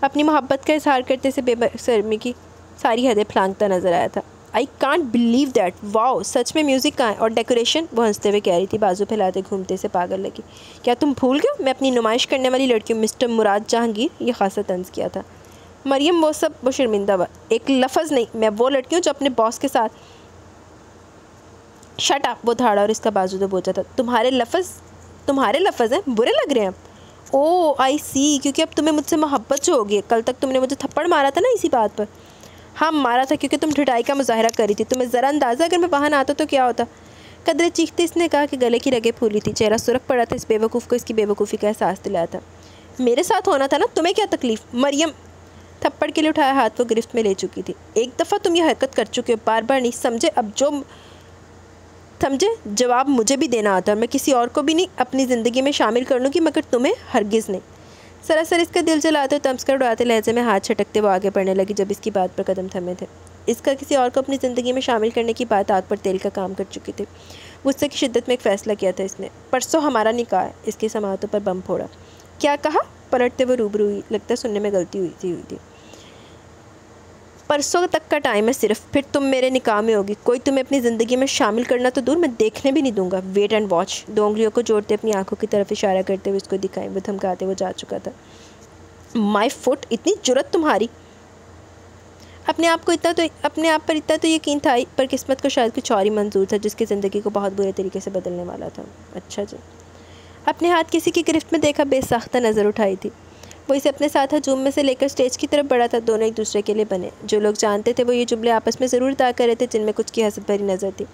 अपनी मोहब्बत का इजहार करते से बेशर्मी की सारी हदें फलांगता नजर आया था। I can't believe that. Wow, सच में म्यूज़िक कहाँ है और डेकोरेशन? वो हंसते हुए कह रही थी, बाजू फैलाते घूमते से पागल लगी। क्या तुम भूल गए मैं अपनी नुमाइश करने वाली लड़की हूँ, मिस्टर मुराद जहांगीर? ये खासा तंज किया था। मरियम वो सब, वो शर्मिंदा हुआ। एक लफ्ज़ नहीं, मैं वो लड़की हूँ जो अपने बॉस के साथ। Shut up. वो धाड़ा और इसका बाजू तो बोझा था। तुम्हारे लफ्ज़ हैं, बुरे लग रहे हैं। ओह आई सी, क्योंकि अब तुम्हें मुझसे मोहब्बत जो होगी। कल तक तुमने मुझे थप्पड़ मारा था ना इसी बात पर। हाँ मारा था, क्योंकि तुम ढिठाई का मुजाहरा करी थी। तुम्हें ज़रा अंदाज़ा अगर मैं वहाँ ना आता तो क्या होता? कदरे चीखते इसने कहा कि गले की रगें फूली थी। चेहरा सुरख पड़ा था। इस बेवकूफ़ को इसकी बेवकूफ़ी का एहसास दिलाया था। मेरे साथ होना था ना, तुम्हें क्या तकलीफ़? मरियम थप्पड़ के लिए उठाया हाथ वो गिरफ्त में ले चुकी थी। एक दफ़ा तुम ये हरकत कर चुके हो, बार बार नहीं, समझे? अब जो समझे जवाब मुझे भी देना आता है। मैं किसी और को भी नहीं अपनी ज़िंदगी में शामिल कर लूँगी, मगर तुम्हें हरगिज़ नहीं। सरासर इसका दिल जलाते और तमस्कर उड़ाते लहजे में हाथ छटकते वो आगे बढ़ने लगी। जब इसकी बात पर कदम थमे थे, इसका किसी और को अपनी ज़िंदगी में शामिल करने की बात आग पर तेल का काम कर चुकी थी। गुस्से की शिद्दत में एक फ़ैसला किया था इसने। परसों हमारा निकाह है। इसके समातों पर बम फोड़ा। क्या कहा? पलटते वो रूबरू हुई। लगता है सुनने में गलती हुई थी। परसों तक का टाइम है सिर्फ, फिर तुम मेरे निकाह में होगी। कोई तुम्हें अपनी ज़िंदगी में शामिल करना तो दूर, मैं देखने भी नहीं दूंगा। Wait and watch. दो उंगलियों को जोड़ते अपनी आंखों की तरफ इशारा करते हुए उसको दिखाई। वो धमकाते वो जा चुका था। माई फुट, इतनी जुर्रत तुम्हारी! अपने आप पर इतना तो यकीन था ही, पर किस्मत को शायद कुछ और ही मंजूर था, जिसकी ज़िंदगी को बहुत बुरे तरीके से बदलने वाला था। अच्छा जी। अपने हाथ किसी की गिरफ्त में देखा, बेसाख्ता नज़र उठाई थी। वो इसे अपने साथ हजूम में से लेकर स्टेज की तरफ बढ़ा था। दोनों एक दूसरे के लिए बने। जो लोग जानते थे वो ये जुमले आपस में ज़रूर अदा कर रहे थे, जिनमें कुछ की हसद भरी नज़र थी।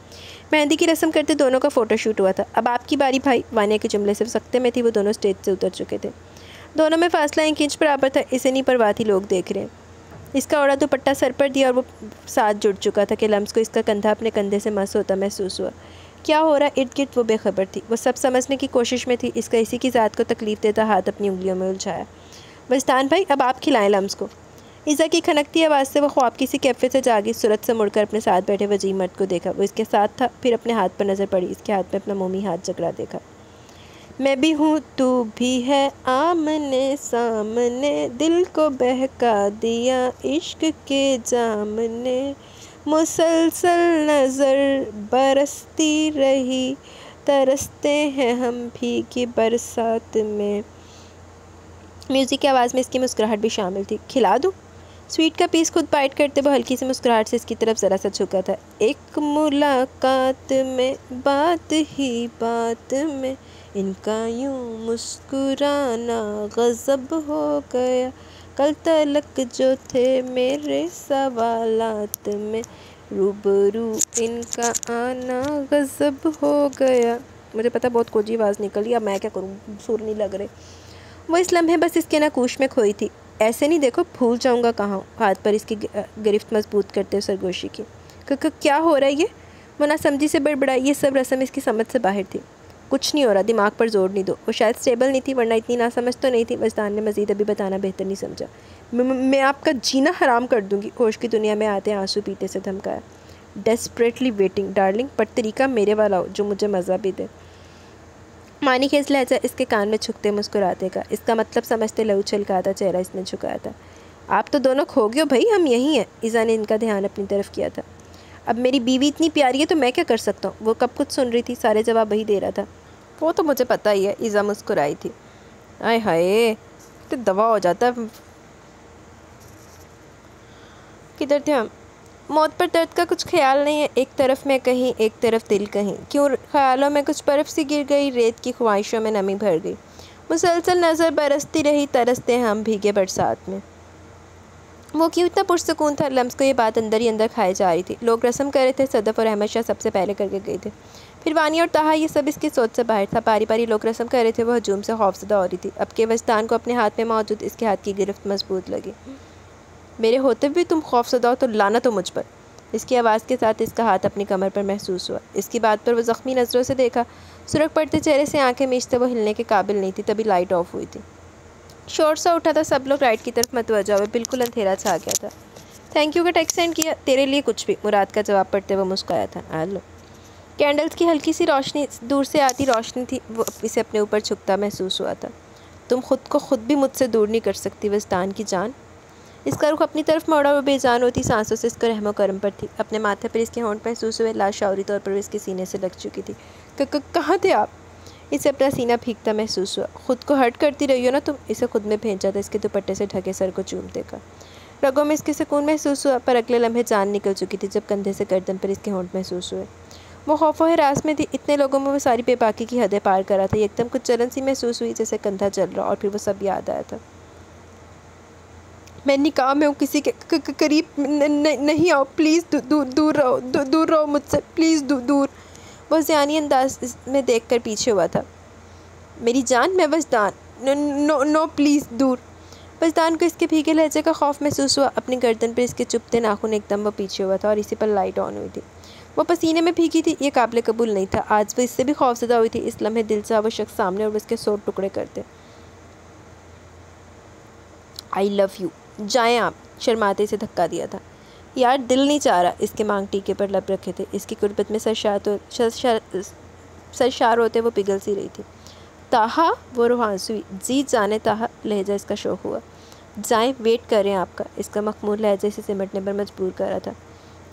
मेहंदी की रस्म करते दोनों का फ़ोटोशूट हुआ था। अब आपकी बारी भाई। वानिया के जुमले सिर्फ सख्ते में थी। वो दोनों स्टेज से उतर चुके थे। दोनों में फासला 1 इंच बराबर था। इसे नहीं परवाह थी लोग देख रहे हैं। इसका ओढ़ा दुपट्टा सर पर दिया और वो साथ जुड़ चुका था कि लम्स को इसका कंधा अपने कंधे से मस होता महसूस हुआ। क्या हो रहा इर्द गिर्द वो बेखबर थी। वो सब समझने की कोशिश में थी। इसका इसी की ज़ात को तकलीफ़ देता हाथ अपनी उंगलियों में उलझाया। वस्तान भाई, अब आप खिलाएं लम्स को। ईज़ा की खनकती आवाज़ से वो ख्वाब किसी कैफ़े से जागी। सूरत से मुड़कर अपने साथ बैठे वजीह मर्द को देखा। वो इसके साथ था। फिर अपने हाथ पर नज़र पड़ी। इसके हाथ में अपना मोमी हाथ जकड़ा देखा। मैं भी हूँ, तू भी है, आमने सामने, दिल को बहका दिया इश्क के जाम ने। मुसलसल नज़र बरसती रही, तरसते हैं हम भीगी बरसात में। म्यूज़िक की आवाज़ में इसकी मुस्कुराहट भी शामिल थी। खिला दूँ? स्वीट का पीस खुद बाइट करते वो हल्की सी मुस्कुराहट से इसकी तरफ ज़रा सा झुका था। एक मुलाकात में, बात ही बात में, इनका यूं मुस्कुराना गज़ब हो गया। कल तलक जो थे मेरे सवालात में, रूबरू इनका आना गज़ब हो गया। मुझे पता बहुत कोजी आवाज़ निकली। अब मैं क्या करूँ, सुर नहीं लग रहे। वो इस लम्हे बस इसके नकूश में खोई थी। ऐसे नहीं देखो, भूल जाऊंगा कहाँ। हाथ पर इसकी गिरफ्त मजबूत करते सरगोशी की। क्या हो रहा है ये? वो ना समझी से बड़बड़ाई। ये सब रस्म इसकी समझ से बाहर थी। कुछ नहीं हो रहा, दिमाग पर जोर नहीं दो। वो शायद स्टेबल नहीं थी, वरना इतनी नासमझ तो नहीं थी। वस्तान ने मज़ीद अभी बताना बेहतर नहीं समझा। मैं आपका जीना हराम कर दूँगी। होश की दुनिया में आते आंसू पीते से धमकाया। डेस्परेटली वेटिंग डार्लिंग, पर तरीका मेरे वाला हो जो मुझे मज़ा भी दे। मानी खेस लहजा इसके कान में छुकते मुस्कुराते का। इसका मतलब समझते लहू छलकाता चेहरा इसने झुकाया था। आप तो दोनों खो गए हो भाई, हम यहीं हैं। ईज़ा ने इनका ध्यान अपनी तरफ किया था। अब मेरी बीवी इतनी प्यारी है तो मैं क्या कर सकता हूँ? वो कब कुछ सुन रही थी, सारे जवाब वही दे रहा था। वो तो मुझे पता ही है। ईज़ा मुस्कुराई थी। आय हाय, तो दवा हो जाता। किधर थे हम? मौत पर दर्द का कुछ ख्याल नहीं है। एक तरफ मैं कहीं, एक तरफ दिल कहीं। क्यों ख्यालों में कुछ बर्फ़ सी गिर गई, रेत की ख्वाहिशों में नमी भर गई। मुसलसल नज़र बरसती रही, तरसते हम भीगे बरसात में। वो क्यों इतना पुरसकून था? लम्स को ये बात अंदर ही अंदर खाई जा रही थी। लोग रस्म कर रहे थे। सदफ़ और अहमद शाह सबसे पहले करके गए थे। फिर वानिया और ताहा, ये सब इसकी सोच से बाहर था। बारी बारी लोग रस्म कर रहे थे। वो हजूम से खौफज़दा हो रही थी। अब के वस्तान को अपने हाथ में मौजूद इसके हाथ की गिरफ्त मजबूत लगी। मेरे होते भी तुम खौफज़दा हो तो लानत हो मुझ पर। इसकी आवाज़ के साथ इसका हाथ अपनी कमर पर महसूस हुआ। इसकी बात पर वो ज़ख्मी नज़रों से देखा। सुरख पड़ते चेहरे से आंखें मीचते वो हिलने के काबिल नहीं थी। तभी लाइट ऑफ हुई थी। शोर सा उठा था। सब लोग राइट की तरफ मतवज्जा हुए। बिल्कुल अंधेरा छा गया था। थैंक यू का टेक्स्ट सेंड किया। तेरे लिए कुछ भी, मुराद का जवाब पढ़ते हुए मुस्कुराया था। हेलो। कैंडल्स की हल्की सी रोशनी, दूर से आती रोशनी थी। वो इसे अपने ऊपर झुकता महसूस हुआ था। तुम खुद भी मुझसे दूर नहीं कर सकती वस्तान की जान। इसका रुख अपनी तरफ मोड़ा। वो बेजान होती सांसों से इसको रहमो करम पर थी। अपने माथे पर इसके होंठ महसूस हुए। लाशौरी तौर पर इसके सीने से लग चुकी थी। कहाँ थे आप? इसे अपना सीना भीगता महसूस हुआ। खुद को हर्ट करती रही हो ना तुम। इसे खुद में भेजा था। इसके दुपट्टे से ढके सर को चूमते का रगों में इसके सुकून महसूस हुआ। पर अगले लम्हे जान निकल चुकी थी जब कंधे से गर्दन पर इसके होंठ महसूस हुए। वो खौफ व हिरास में थी। इतने लोगों में वो सारी बेबाकी की हदें पार करा था। एकदम कुछ जलन सी महसूस हुई, जैसे कंधा जल रहा। और फिर वो सब याद आया था। मैं निकाह में हूँ, किसी के करीब नहीं आओ प्लीज़। दूर रहो मुझसे प्लीज़। दूर। वो ज़ियानी अंदाज में देखकर पीछे हुआ था। मेरी जान, मैं वजदान। नो नो प्लीज़, दूर। वजदान को इसके भीगे लहजे का खौफ महसूस हुआ। अपनी गर्दन पर इसके चुभते नाखून एकदम वो पीछे हुआ था और इसी पर लाइट ऑन हुई थी। वो पसीने में भीगी थी। ये काबिल कबूल नहीं था। आज वो इससे भी खौफज़दा हुई थी। इस लम्हे दिल से वो शख्स सामने और उसके 100 टुकड़े करते। I love you. जाएँ आप। शर्माते इसे धक्का दिया था। यार दिल नहीं चाह रहा। इसके मांग टीके पर लब रखे थे। इसकी कुर्बत में सरशार होते वो पिघल सी रही थी। ताहा, वो रूहांस हुई। जी जाने ताहा, लहजा इसका शौक हुआ। जाएं, वेट कर रहे हैं आपका। इसका मखमूर लहजे से सिमटने पर मजबूर कर रहा था।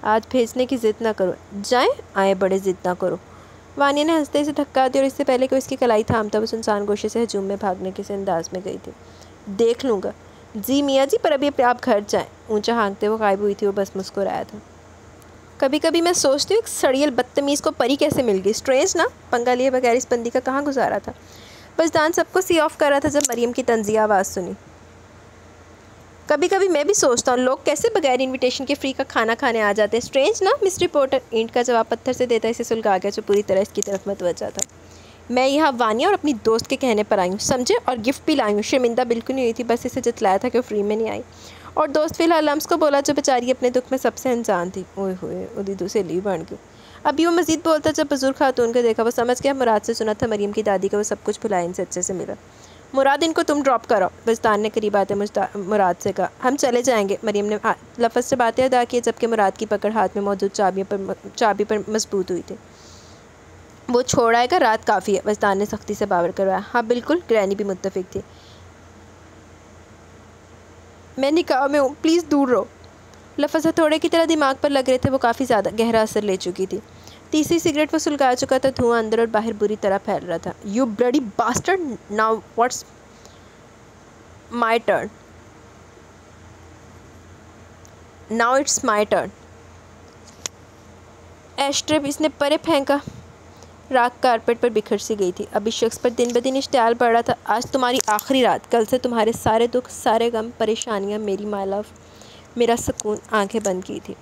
आज भेजने की ज़िद ना करो। जाएं, आए बड़े ज़िद ना करो। वानिया ने हंसते इसे धक्का दिया और इससे पहले कि उसकी कलाई थामता वो सुनसान गोशे से हजूम में भागने के अंदाज में गई थी। देख लूँगा। जी मियाँ जी, पर अभी आप घर जाएँ। ऊँचा हाँकते वो गायब हुई थी। वो बस मुस्कुराया था। कभी कभी मैं सोचती हूँ एक सड़ियल बदतमीज़ को परी कैसे मिल गई। स्ट्रेंज ना, पंगा लिए बगैर इस बंदी का कहाँ गुजारा था। वजदान सबको सी ऑफ कर रहा था जब मरियम की तंज़िया आवाज़ सुनी। कभी कभी मैं भी सोचता हूँ लोग कैसे बगैर इनविटेशन के फ्री का खाना खाने आ जाते हैं। स्ट्रेंज ना, मिस रिपोर्टर। ईंट का जवाब पत्थर से देता इसे सुलगा गया जो पूरी तरह इसकी तरफ मतवज्जा था। मैं यहाँ वानिया और अपनी दोस्त के कहने पर आई हूँ, समझे, और गिफ्ट भी लाई हूँ। शर्मिंदा बिल्कुल नहीं हुई थी, बस इसे जतलाया था कि वो फ्री में नहीं आई। और दोस्त फिलहाल लम्स को बोला जो बेचारी अपने दुख में सबसे अनजान थी। ओए होए, उदी से ली बन गई। अभी वो मज़ीद बोलता जब बुजुर्ग खातून को देखा। वो समझ गया मुराद से सुना था मरियम की दादी को वो सब कुछ भुलाया इनसे अच्छे से मिला। मुराद, इनको तुम ड्रॉप करो। वजदान ने करीब आते मुराद से कहा। हम चले जाएंगे। मरियम ने लफ्ज़ से बातें अदा की जबकि मुराद की पकड़ हाथ में मौजूद चाबी पर मजबूत हुई थी। वो छोड़ आएगा, रात काफ़ी है। वजदान ने सख्ती से बावर करवाया। हाँ बिल्कुल। ग्रैनी भी मुत्तफिक थी। मैं निकाह में हूँ, प्लीज़ दूर रहो। लफ्ज़ हथौड़े की तरह दिमाग पर लग रहे थे। वो काफ़ी ज़्यादा गहरा असर ले चुकी थी। तीसरी सिगरेट वो सुलगा चुका था। धुआं अंदर और बाहर बुरी तरह फैल रहा था। You bloody bastard, now what's my turn. Now it's my turn. एस्ट्रेप इसने परे फेंका। राख कारपेट पर बिखर सी गई थी। अब इस शख्स पर दिन ब दिन इश्तियाल बढ़ रहा था। आज तुम्हारी आखिरी रात। कल से तुम्हारे सारे दुख, सारे गम, परेशानियाँ मेरी माय लव, मेरा सुकून। आंखें बंद की थी।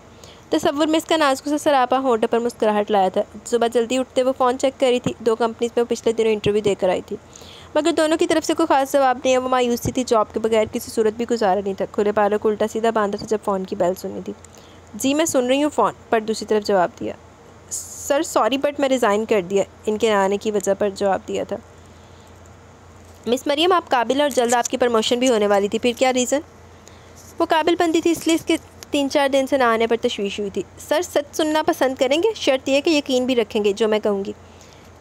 तसव्वुर में इसका नाजुक सा सरापा होंठ पर मुस्कुराहट लाया था। सुबह जल्दी उठते वो फ़ोन चेक करी थी। 2 कंपनीज़ में वो पिछले दिनों इंटरव्यू देकर आई थी, मगर दोनों की तरफ से कोई ख़ास जवाब नहीं है। वो मायूस सी थी। जॉब के बगैर किसी सूरत भी गुजारा नहीं था। खुले बालों को उल्टा सीधा बांधा था जब फ़ोन की बेल सुनी थी। जी मैं सुन रही हूँ फ़ोन पर दूसरी तरफ जवाब दिया। सर सॉरी बट मैं रिज़ाइन कर दिया। इनके आने की वजह पर जवाब दिया था। मिस मरियम, आप काबिल और जल्द आपकी प्रमोशन भी होने वाली थी, फिर क्या रीज़न? वो काबिल बनती थी इसलिए इसके 3-4 दिन से ना आने पर तशवीश हुई थी। सर सच सुनना पसंद करेंगे, शर्त यह है कि यकीन भी रखेंगे जो मैं कहूँगी।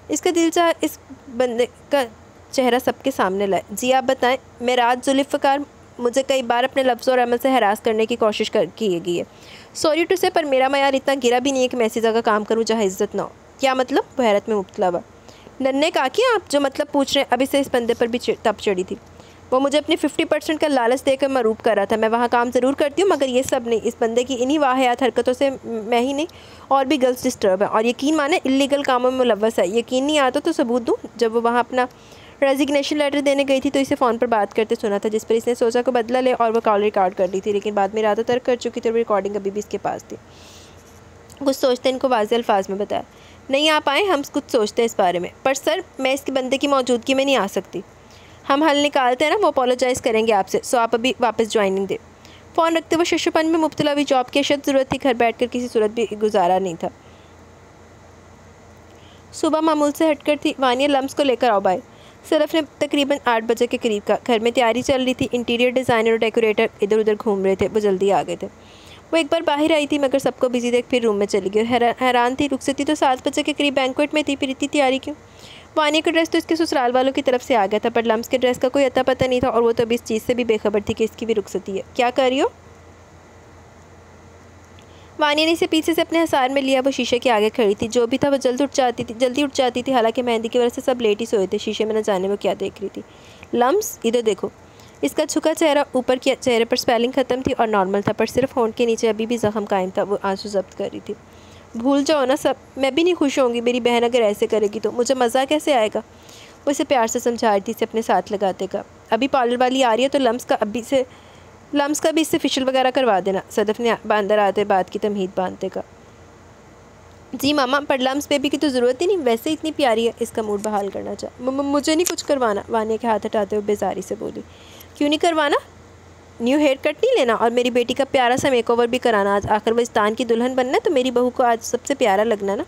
इसका दिल चाह इस बंदे का चेहरा सबके सामने लाए। जी आप बताएं। मैं रात जुल्फ़िकार, मुझे कई बार अपने लफ्ज़ और अमल से हरास करने की कोशिश की गई है। सॉरी टू से, पर मेरा मयार इतना गिरा भी नहीं है कि मैं ऐसी जगह काम करूँ जहाँ इज्जत ना हो। क्या मतलब? वो हैरत में मुब्तला हुआ। नन्हे काकी, आप जो मतलब पूछ रहे हैं। अभी से इस बंदे पर भी तप चढ़ी थी। वो मुझे अपने 50% का लालच देकर मरूब कर रहा था। मैं वहाँ काम ज़रूर करती हूँ, मगर ये सब नहीं। इस बंदे की इन्हीं वाहियात हरकतों से मैं ही नहीं और भी गर्ल्स डिस्टर्ब है। और यकीन माने इलीगल कामों में मुलव्वस है। यकीन नहीं आता तो सबूत दूँ। जब वो वहाँ अपना रेजिग्नेशन लेटर देने गई थी तो इसे फ़ोन पर बात करते सुना था, जिस पर इसने सोचा को बदला ले और वो कॉल रिकॉर्ड कर ली थी। लेकिन बाद में इरादा तर्क कर चुकी थी और रिकॉर्डिंग अभी भी इसके पास थी। कुछ सोचते इनको वाज़ेह अल्फाज में बताया। नहीं आप आए, हम कुछ सोचते हैं इस बारे में। पर सर मैं इसके बंदे की मौजूदगी में नहीं आ सकती। हम हल निकालते हैं ना, वो अपोलोजाइज़ करेंगे आपसे। सो आप अभी वापस ज्वाइनिंग दे। फ़ोन रखते हुए शशुपन में मुब्तला हुई। जॉब की अशद ज़रूरत थी। घर बैठकर किसी सूरत भी गुजारा नहीं था। सुबह मामूल से हटकर थी। वानिया लम्स को लेकर आओ बाय। सरफ ने तकरीबन 8 बजे के करीब का। घर में तैयारी चल रही थी। इंटीरियर डिज़ाइनर और डेकोरेटर इधर उधर घूम रहे थे। वो जल्दी आ गए थे। वो एक बार बाहर आई थी मगर सबको बिजी देख फिर रूम में चली गई। हैरान थी। रुखसती तो 7 बजे के करीब बैंक्वेट में थी, फिर इतनी तैयारी क्यों? वानिया का ड्रेस तो इसके ससुराल वालों की तरफ से आ गया था, पर लम्स के ड्रेस का कोई अता पता नहीं था और वो तो अभी इस चीज़ से भी बेखबर थी कि इसकी भी रुखसती है। क्या कर रही हो? वानिया ने इसे पीछे से अपने हसार में लिया। वो शीशे के आगे खड़ी थी। जो भी था वो जल्दी उठ जाती थी। हालांकि मेहंदी की वजह से सब लेट ही सोए थे। शीशे में न जाने वो क्या देख रही थी। लम्स इधर देखो। इसका झुका चेहरा, ऊपर के चेहरे पर स्पेलिंग ख़त्म थी और नॉर्मल था, पर सिर्फ होंठ के नीचे अभी भी ज़ख्म कायम था। वो आंसू जब्त कर रही थी। भूल जाओ ना सब। मैं भी नहीं खुश होंगी। मेरी बहन अगर ऐसे करेगी तो मुझे मज़ा कैसे आएगा? वो इसे प्यार से समझा रही थी। इसे अपने साथ लगाते का। अभी पार्लर वाली आ रही है तो लम्स का भी इससे फेशियल वगैरह करवा देना। सदफ ने अंदर आते बात की तमहीद बांधते का। जी मामा, पर लम्स बेबी की तो ज़रूरत ही नहीं, वैसे इतनी प्यारी है। इसका मूड बहाल करना चाह। मुझे नहीं कुछ करवाना, वानिया के हाथ हटाते हुए बेजारी से बोली। क्यों नहीं करवाना? न्यू हेयर कट नहीं लेना और मेरी बेटी का प्यारा सा मेकओवर भी कराना? आज आखिर वो इस्तान की दुल्हन बनना है तो मेरी बहू को आज सबसे प्यारा लगना ना।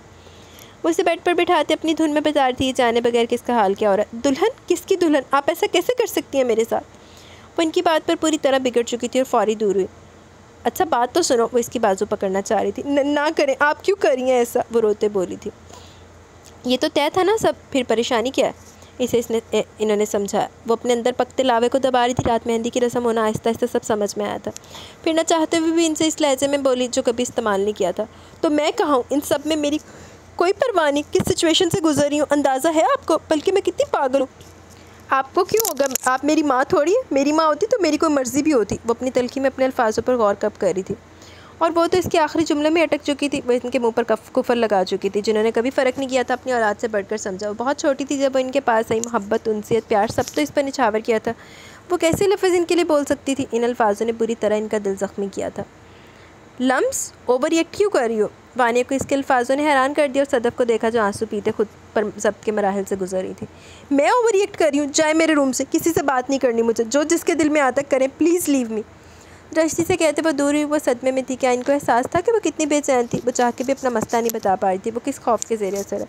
वो उसे बेड पर बिठाते अपनी धुन में बता थी, जाने बगैर किसका हाल क्या हो रहा है। दुल्हन? किसकी दुल्हन? आप ऐसा कैसे कर सकती हैं मेरे साथ? वो इनकी बात पर पूरी तरह बिगड़ चुकी थी और फौरी दूर हुई। अच्छा बात तो सुनो। वो इसकी बाजू पकड़ना चाह रही थी। ना करें, आप क्यों कर रही हैं ऐसा? वो रोते बोली थी। ये तो तय था ना सब, फिर परेशानी क्या है? इन्होंने समझाया। वो अपने अंदर पकते लावे को दबा रही थी। रात मेहंदी की रस्म होना आहिस्ता आहिस्ता सब समझ में आया था। फिर न चाहते हुए भी इनसे इस लहजे में बोली जो कभी इस्तेमाल नहीं किया था। तो मैं कहाँ हूँ? इन सब में मेरी कोई परवाह नहीं। किस सिचुएशन से गुजर रही हूँ अंदाज़ा है आपको? बल्कि मैं कितनी पागल हूँ। आपको क्यों होगा? आप मेरी माँ थोड़ी है। मेरी माँ होती तो मेरी कोई मर्ज़ी भी होती। वो अपनी तलखी में अपने अल्फाजों पर गौर कब कर रही थी और वो तो इसके आखिरी जुमले में अटक चुकी थी। वो इनके मुंह पर कुफर लगा चुकी थी। जिन्होंने कभी फ़र्क नहीं किया था अपनी औलाद से बढ़कर समझा। वो बहुत छोटी थी जब वो इनके पास आई। मोहब्बत, उनसियत, प्यार सब तो इस पर निछावर किया था। वो कैसे लफ्ज़ इनके लिए बोल सकती थी? इन अल्फाजों ने बुरी तरह इनका दिल ज़ख्मी किया था। लम्स, ओवर रिएक्ट क्यों कर रही हो? वानिया को इसके अल्फाजों ने हैरान कर दिया और सदफ़ को देखा जो आंसू पीते खुद पर जब्त के मराहल से गुजर रही थी। मैं ओवर रिएक्ट कर रही हूँ? जाए मेरे रूम से, किसी से बात नहीं करनी मुझे। जो जिसके दिल में आता करें, प्लीज़ लीव मी। रश्ती से कहते वो दूर हुई। वो सदमे में थी। क्या इनको एहसास था कि वो कितनी बेचैन थी? वो चाह के भी अपना मसला नहीं बता पा रही थी वो किस खौफ के ज़ेरे असर है।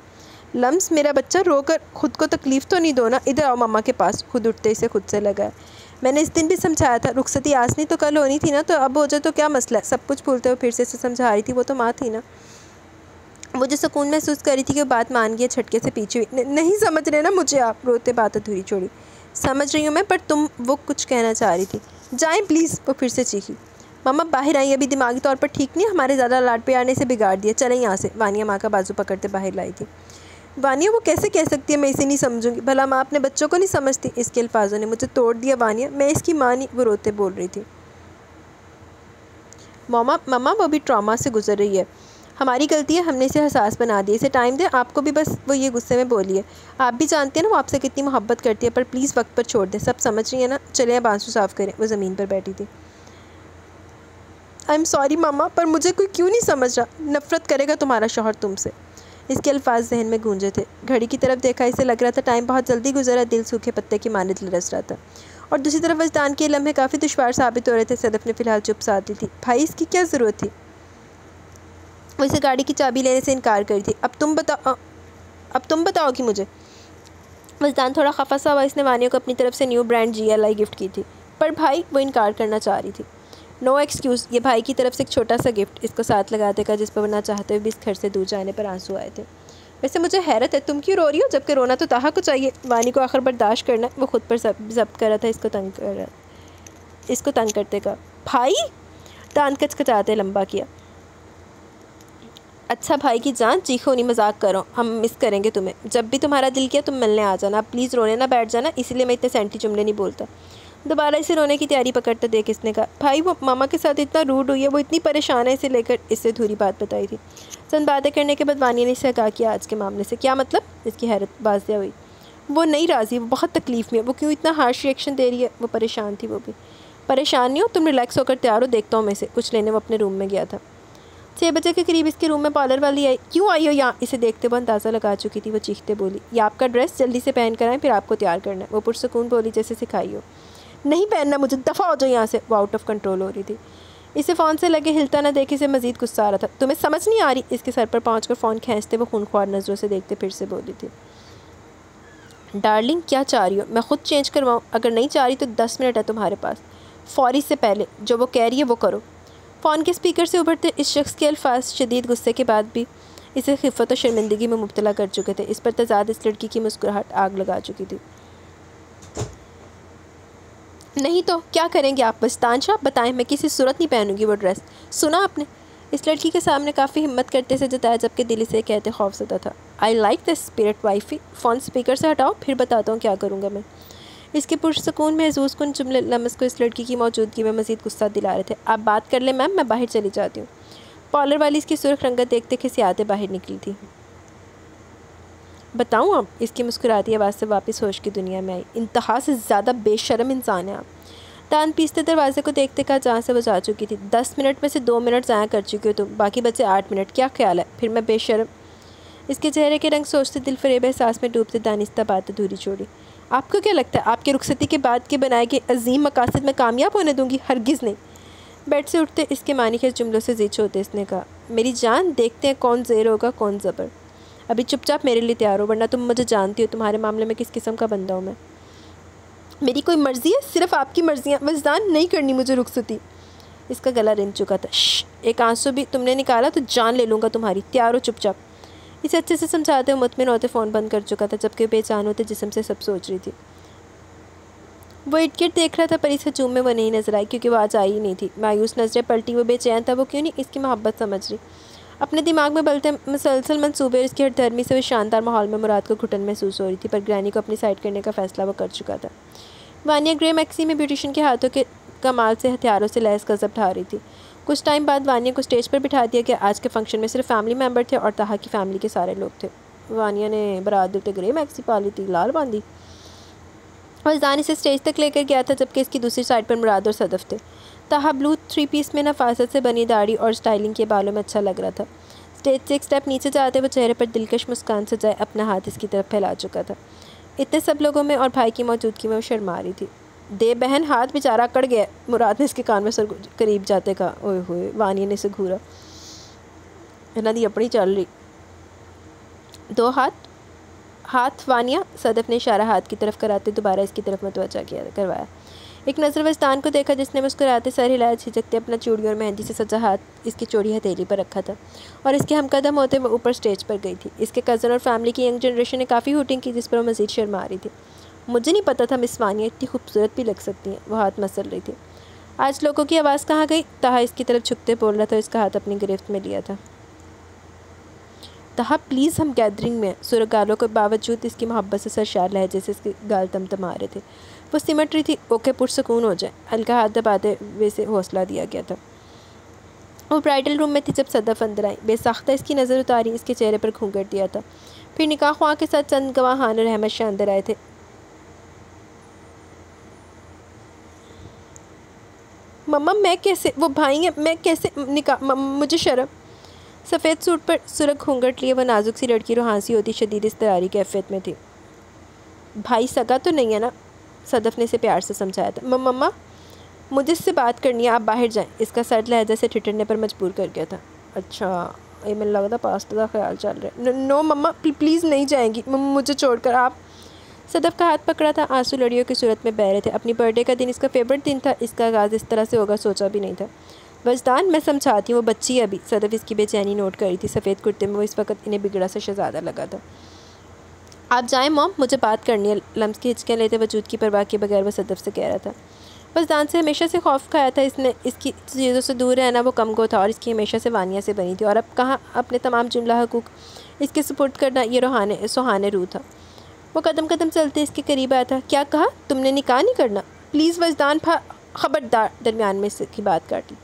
लम्स, मेरा बच्चा, रोकर खुद को तकलीफ़ तो नहीं दो ना। इधर आओ मम्मा के पास। खुद उठते इसे खुद से लगा है। मैंने इस दिन भी समझाया था। रुखसती आज नहीं तो कल होनी थी ना, तो अब हो जाए तो क्या मसला है? सब कुछ भूलते हुए फिर से समझा रही थी। वो तो माँ थी ना। वो जो सुकून महसूस कर रही थी कि वो बात मान गई, झटके से पीछे हुई। नहीं समझ रहे ना मुझे आप? रोते बात अधूरी छोड़ी। समझ रही हूँ मैं, पर तुम, वो कुछ कहना चाह रही थी। जाएँ प्लीज़। वो फिर से चीखी। मम्मा बाहर आई, अभी दिमागी तौर पर ठीक नहीं। हमारे ज़्यादा लाड प्यार ने इसे बिगाड़ दिया। चलें यहाँ से। वानिया माँ का बाजू पकड़ते बाहर लाई थी। वानिया, वो कैसे कह सकती है मैं इसे नहीं समझूंगी? भला माँ अपने बच्चों को नहीं समझती? इसके अल्फाजों ने मुझे तोड़ दिया। वानिया, मैं इसकी माँ नहीं। वो रोते बोल रही थी। मम्मा वो भी ट्रॉमा से गुजर रही है। हमारी गलती है, हमने इसे हसास बना दिया। इसे टाइम दे। आपको भी बस। वो ये गुस्से में बोली है। आप भी जानते हैं ना वो आपसे कितनी मोहब्बत करती है, पर प्लीज़ वक्त पर छोड़ दें। सब समझ रही है ना? चले अब आंसू साफ़ करें। वो ज़मीन पर बैठी थी। आई एम सॉरी मामा, पर मुझे कोई क्यों नहीं समझ रहा? नफ़रत करेगा तुम्हारा शौहर तुमसे। इसके अल्फाज जहन में गूंजे थे। घड़ी की तरफ देखा। इसे लग रहा था टाइम बहुत जल्दी गुजरा। दिल सूखे पत्ते की मानद लरस रहा था। और दूसरी तरफ वजदान के लम्हे काफ़ी दुश्वार साबित हो रहे थे। सदफ़ ने फ़िलहाल चुप साध दी थी। भाई इसकी क्या ज़रूरत थी? वो इसे गाड़ी की चाबी लेने से इनकार करी थी। अब तुम बताओगी मुझे? वजदान थोड़ा खफा सा हुआ। इसने वानिया को अपनी तरफ से न्यू ब्रांड GLI गिफ्ट की थी। पर भाई, वो इनकार करना चाह रही थी। No excuse. ये भाई की तरफ से एक छोटा सा गिफ्ट। इसको साथ लगाते का जिस पर ना चाहते हुए भी इस घर से दूर जाने पर आंसू आए थे। वैसे मुझे हैरत है, तुम क्यों रो रही हो? जबकि रोना तो ताहा को चाहिए। वानी को आखिर बर्दाश्त करना। वो खुद पर जब्त कर रहा था। इसको तंग करते का। भाई, दांत कचकचाते लंबा किया। अच्छा भाई की जान, चीखो नहीं, मजाक करो। हम मिस करेंगे तुम्हें। जब भी तुम्हारा दिल किया तुम मिलने आ जाना। प्लीज़ रोने ना बैठ जाना। इसीलिए मैं इतने सेंटी जुमले नहीं बोलता। दोबारा इसे रोने की तैयारी पकड़ते देख इसने कहा, भाई वो मामा के साथ इतना रूड हुई है, वो इतनी परेशान है, इसे लेकर। इससे धूरी बात बताई थी। चंद बातें करने के बाद वानिया ने इसे कहा कि आज के मामले से क्या मतलब? इसकी हैरत बाज़िया हुई। वो नहीं राज़ी, वो बहुत तकलीफ़ में है। वो क्यों इतना हार्श रिएक्शन दे रही है? वो परेशान थी। वो भी परेशान नहीं हो, तुम रिलैक्स होकर तैयार हो, देखता हूँ मैं इसे। कुछ लेने वो अपने रूम में गया था। 6 बजे के करीब इसके रूम में पार्लर वाली आई। क्यों आई हो यहाँ? इसे देखते हुए अंदाज़ा लगा चुकी थी। वो चीखते बोली, ये आपका ड्रेस, जल्दी से पहन कर आएँ, फिर आपको तैयार करना है। वो पुरसुकून बोली जैसे सिखाई हो। नहीं पहनना मुझे, दफ़ा हो जाओ यहाँ से। वो आउट ऑफ कंट्रोल हो रही थी। इसे फ़ोन से लगे हिलता ना देखे इसे मज़ीद गुस्सा आ रहा था। तुम्हें समझ नहीं आ रही? इसके सर पर पहुँचकर फ़ोन खींचते वो खूनख्वार नज़रों से देखते फिर से बोली थी, डार्लिंग क्या चाह रही हो? मैं ख़ुद चेंज करवाऊँ? अगर नहीं चाह रही तो 10 मिनट है तुम्हारे पास। फ़ौरी से पहले जो वो कह रही है वो करो। फ़ोन के स्पीकर से उभरते इस शख्स के अल्फाज शदीद गुस्से के बाद भी इसे खिफ़त और शर्मिंदगी में मुब्तला कर चुके थे। इस पर तजाद इस लड़की की मुस्कुराहट आग लगा चुकी थी। नहीं तो क्या करेंगे आप? बस तानशाह बताएं, मैं किसी सूरत नहीं पहनूंगी वो ड्रेस। सुना आपने? इस लड़की के सामने काफ़ी हिम्मत करते से जताया, जबकि दिल से कहते खौफज़दा था। I like the spirit wifey. Phone speaker से हटाओ, फिर बताता हूँ क्या करूँगा मैं। इसके पुरसुकून महसूस कुन जुमले लम्स को इस लड़की की मौजूदगी में मज़ीद गुस्सा दिला रहे थे। आप बात कर ले मैम, मैं बाहर चली जाती हूँ। पार्लर वाली इसकी सुर्ख रंगत देखते खिसियाते बाहर निकली थी। बताऊँ अब? इसकी मुस्कुराती आवाज़ से वापस होश की दुनिया में आई। इंतहा से ज़्यादा बेशर्म इंसान है आप। दान पीसते दरवाजे को देखते कहा जहाँ से वो जा चुकी थी। 10 मिनट में से 2 मिनट ज़ाया कर चुकी हो तुम, बाकी बचे 8 मिनट। क्या ख्याल है? फिर मैं बेशर्म। इसके चेहरे के रंग सोचते दिल फरेब एहसास में डूबते दानिस्ता बात अधूरी छोड़ी। आपको क्या लगता है आपके रुखसती के बाद के बनाए गए अजीम मकासद में कामयाब होने दूंगी? हरगिज़ नहीं। बेड से उठते इसके मानी के जुमलों से ज़िच होते इसने कहा, मेरी जान, देखते हैं कौन ज़ेर होगा कौन ज़बर। अभी चुपचाप मेरे लिए तैयार हो, वरना तुम मुझे जानती हो तुम्हारे मामले में किस किस्म का बंदा हूँ मैं। मेरी कोई मर्ज़ी है? सिर्फ आपकी मर्ज़ियाँ। वजदान नहीं करनी मुझे रुखसती। इसका गला रिंच चुका था। एक आंसू भी तुमने निकाला तो जान ले लूँगा तुम्हारी। तैयार हो चुपचाप। इसे अच्छे से समझाते हुए मुतमिन होते फ़ोन बंद कर चुका था, जबकि बेचान होते जिस्म से सब सोच रही थी। वो इर्द गिर्द देख रहा था पर इस हजूम में वो नहीं नजर आई, क्योंकि वो आज आई ही नहीं थी। मायूस नजरें पलटी, वो बेचैन था। वो क्यों नहीं इसकी मोहब्बत समझ रही? अपने दिमाग में बलते मुसलसल मंसूबे और इसकी हरदर्मी से वो शानदार माहौल में मुराद को घुटन महसूस हो रही थी, पर ग्रैनी को अपनी साइड करने का फ़ैसला वो कर चुका था। वानिया ग्रे मैक्सी में ब्यूटिशियन के हाथों के कमाल से हथियारों से लैस गज़ब ढा रही थी। कुछ टाइम बाद वानिया को स्टेज पर बिठा दिया गया। आज के फंक्शन में सिर्फ फैमिली मेम्बर थे और ताहा की फैमिली के सारे लोग थे। वानिया ने बारात देते ग्रे मैक्सी पा ली थी, लाल बांधी। वजदान इसे स्टेज तक लेकर गया था, जबकि इसकी दूसरी साइड पर मुराद और सदफ थे। ताहा ब्लू 3 पीस में नफासत से बनी दाढ़ी और स्टाइलिंग के बालों में अच्छा लग रहा था। स्टेज से एक स्टेप नीचे जाते वो चेहरे पर दिलकश मुस्कान सजाए अपना हाथ इसकी तरफ फैला चुका था। इतने सब लोगों में और भाई की मौजूदगी में वो शर्मा रही थी। दे बहन, हाथ बेचारा अकड़ गया। मुराद ने इसके कान में सर करीब जाते कहा। ओए होए, वानिया ने इसे घूरा। इन्हों दी अपनी चल रही। 2 हाथ वानिया। सदफ ने इशारा हाथ की तरफ कराते दोबारा इसकी तरफ मतवजा करवाया। एक नज़र वजदान को देखा, जिसने मुस्कुराते सर हिलाया, झिझकते अपना चूड़ी और मेहंदी से सजा हाथ इसकी चौड़ी हथेली पर रखा था और इसके हमकदम होते वो ऊपर स्टेज पर गई थी। इसके कज़न और फैमिली की यंग जनरेशन ने काफ़ी हुटिंग की, जिस पर वो मज़ीद शर्मा रही थी। मुझे नहीं पता था मिस वानिया इतनी खूबसूरत भी लग सकती हैं। वो हाथ मसल रही थी। आज लोगों की आवाज़ कहाँ गई? ताहा इसकी तरफ झुकते बोल रहा था। इसका हाथ अपनी गिरफ्त में लिया था। ताहा प्लीज़, हम गैदरिंग में। सुर गालों के बावजूद इसकी मोहब्बत से सरशार लहजे से इसके गाल तमतमा रहे थे। वो सिमट रही थी। ओके, पुरसकून हो जाए। हल्का हाथ दबाते वैसे हौसला दिया गया था। वो ब्राइडल रूम में थी जब सदफ अंदर आई। बेसाख्ता इसकी नज़र उतारी, इसके चेहरे पर घूंघट दिया था। फिर निकाह ख्वाह के साथ चंद गवाहान और अहमद शाह अंदर आए थे। मम्मा मैं कैसे? वो भाई है, मैं कैसे निकाह? मुझे शर्म। सफ़ेद सूट पर सुरख घूंघट लिए वह नाजुक सी लड़की रूहांसी होती शदीद इस्तरारी कैफियत में थी। भाई सगा तो नहीं है ना? सदफ ने इसे प्यार से समझाया था। मम्मा, मुझे इससे बात करनी है, आप बाहर जाएं। इसका सर लहजा से ठिठुरने पर मजबूर कर गया था। अच्छा, ये मैंने लगता पास्ता का ख्याल चल रहा है। नो मम्मा, प्लीज़ नहीं जाएंगी मुझे छोड़कर आप। सदफ का हाथ पकड़ा था। आंसू लड़ियों की सूरत में बह रहे थे। अपनी बर्थडे का दिन इसका फेवरेट दिन था। इसका आगाज़ इस तरह से होगा सोचा भी नहीं था। वजदान, मैं समझाती हूँ, वो बच्ची है अभी। सदफ इसकी बेचैनी नोट करी थी। सफ़ेद कुर्ते में वो इस वक्त इन्हें बिगड़ा सा शहज़ादा लगा था। आप जाएं मॉम, मुझे बात करनी है। लम्स की हिचकियाँ लेते वजूद की परवाह के बगैर वो सदफ से कह रहा था। वजदान से हमेशा से खौफ खाया था इसने। इसकी चीज़ों से दूर रहना वो कम को था और इसकी हमेशा से वानिया से बनी थी। और अब कहाँ अपने तमाम जुमला हकूक़ इसके सपोर्ट करना ये सुहाने रूह था। वो कदम कदम चलते इसके करीब आया था। क्या कहा तुमने? निकाह नहीं करना? प्लीज़ वजदान, खबरदार। दरमियान में इसकी बात काटी।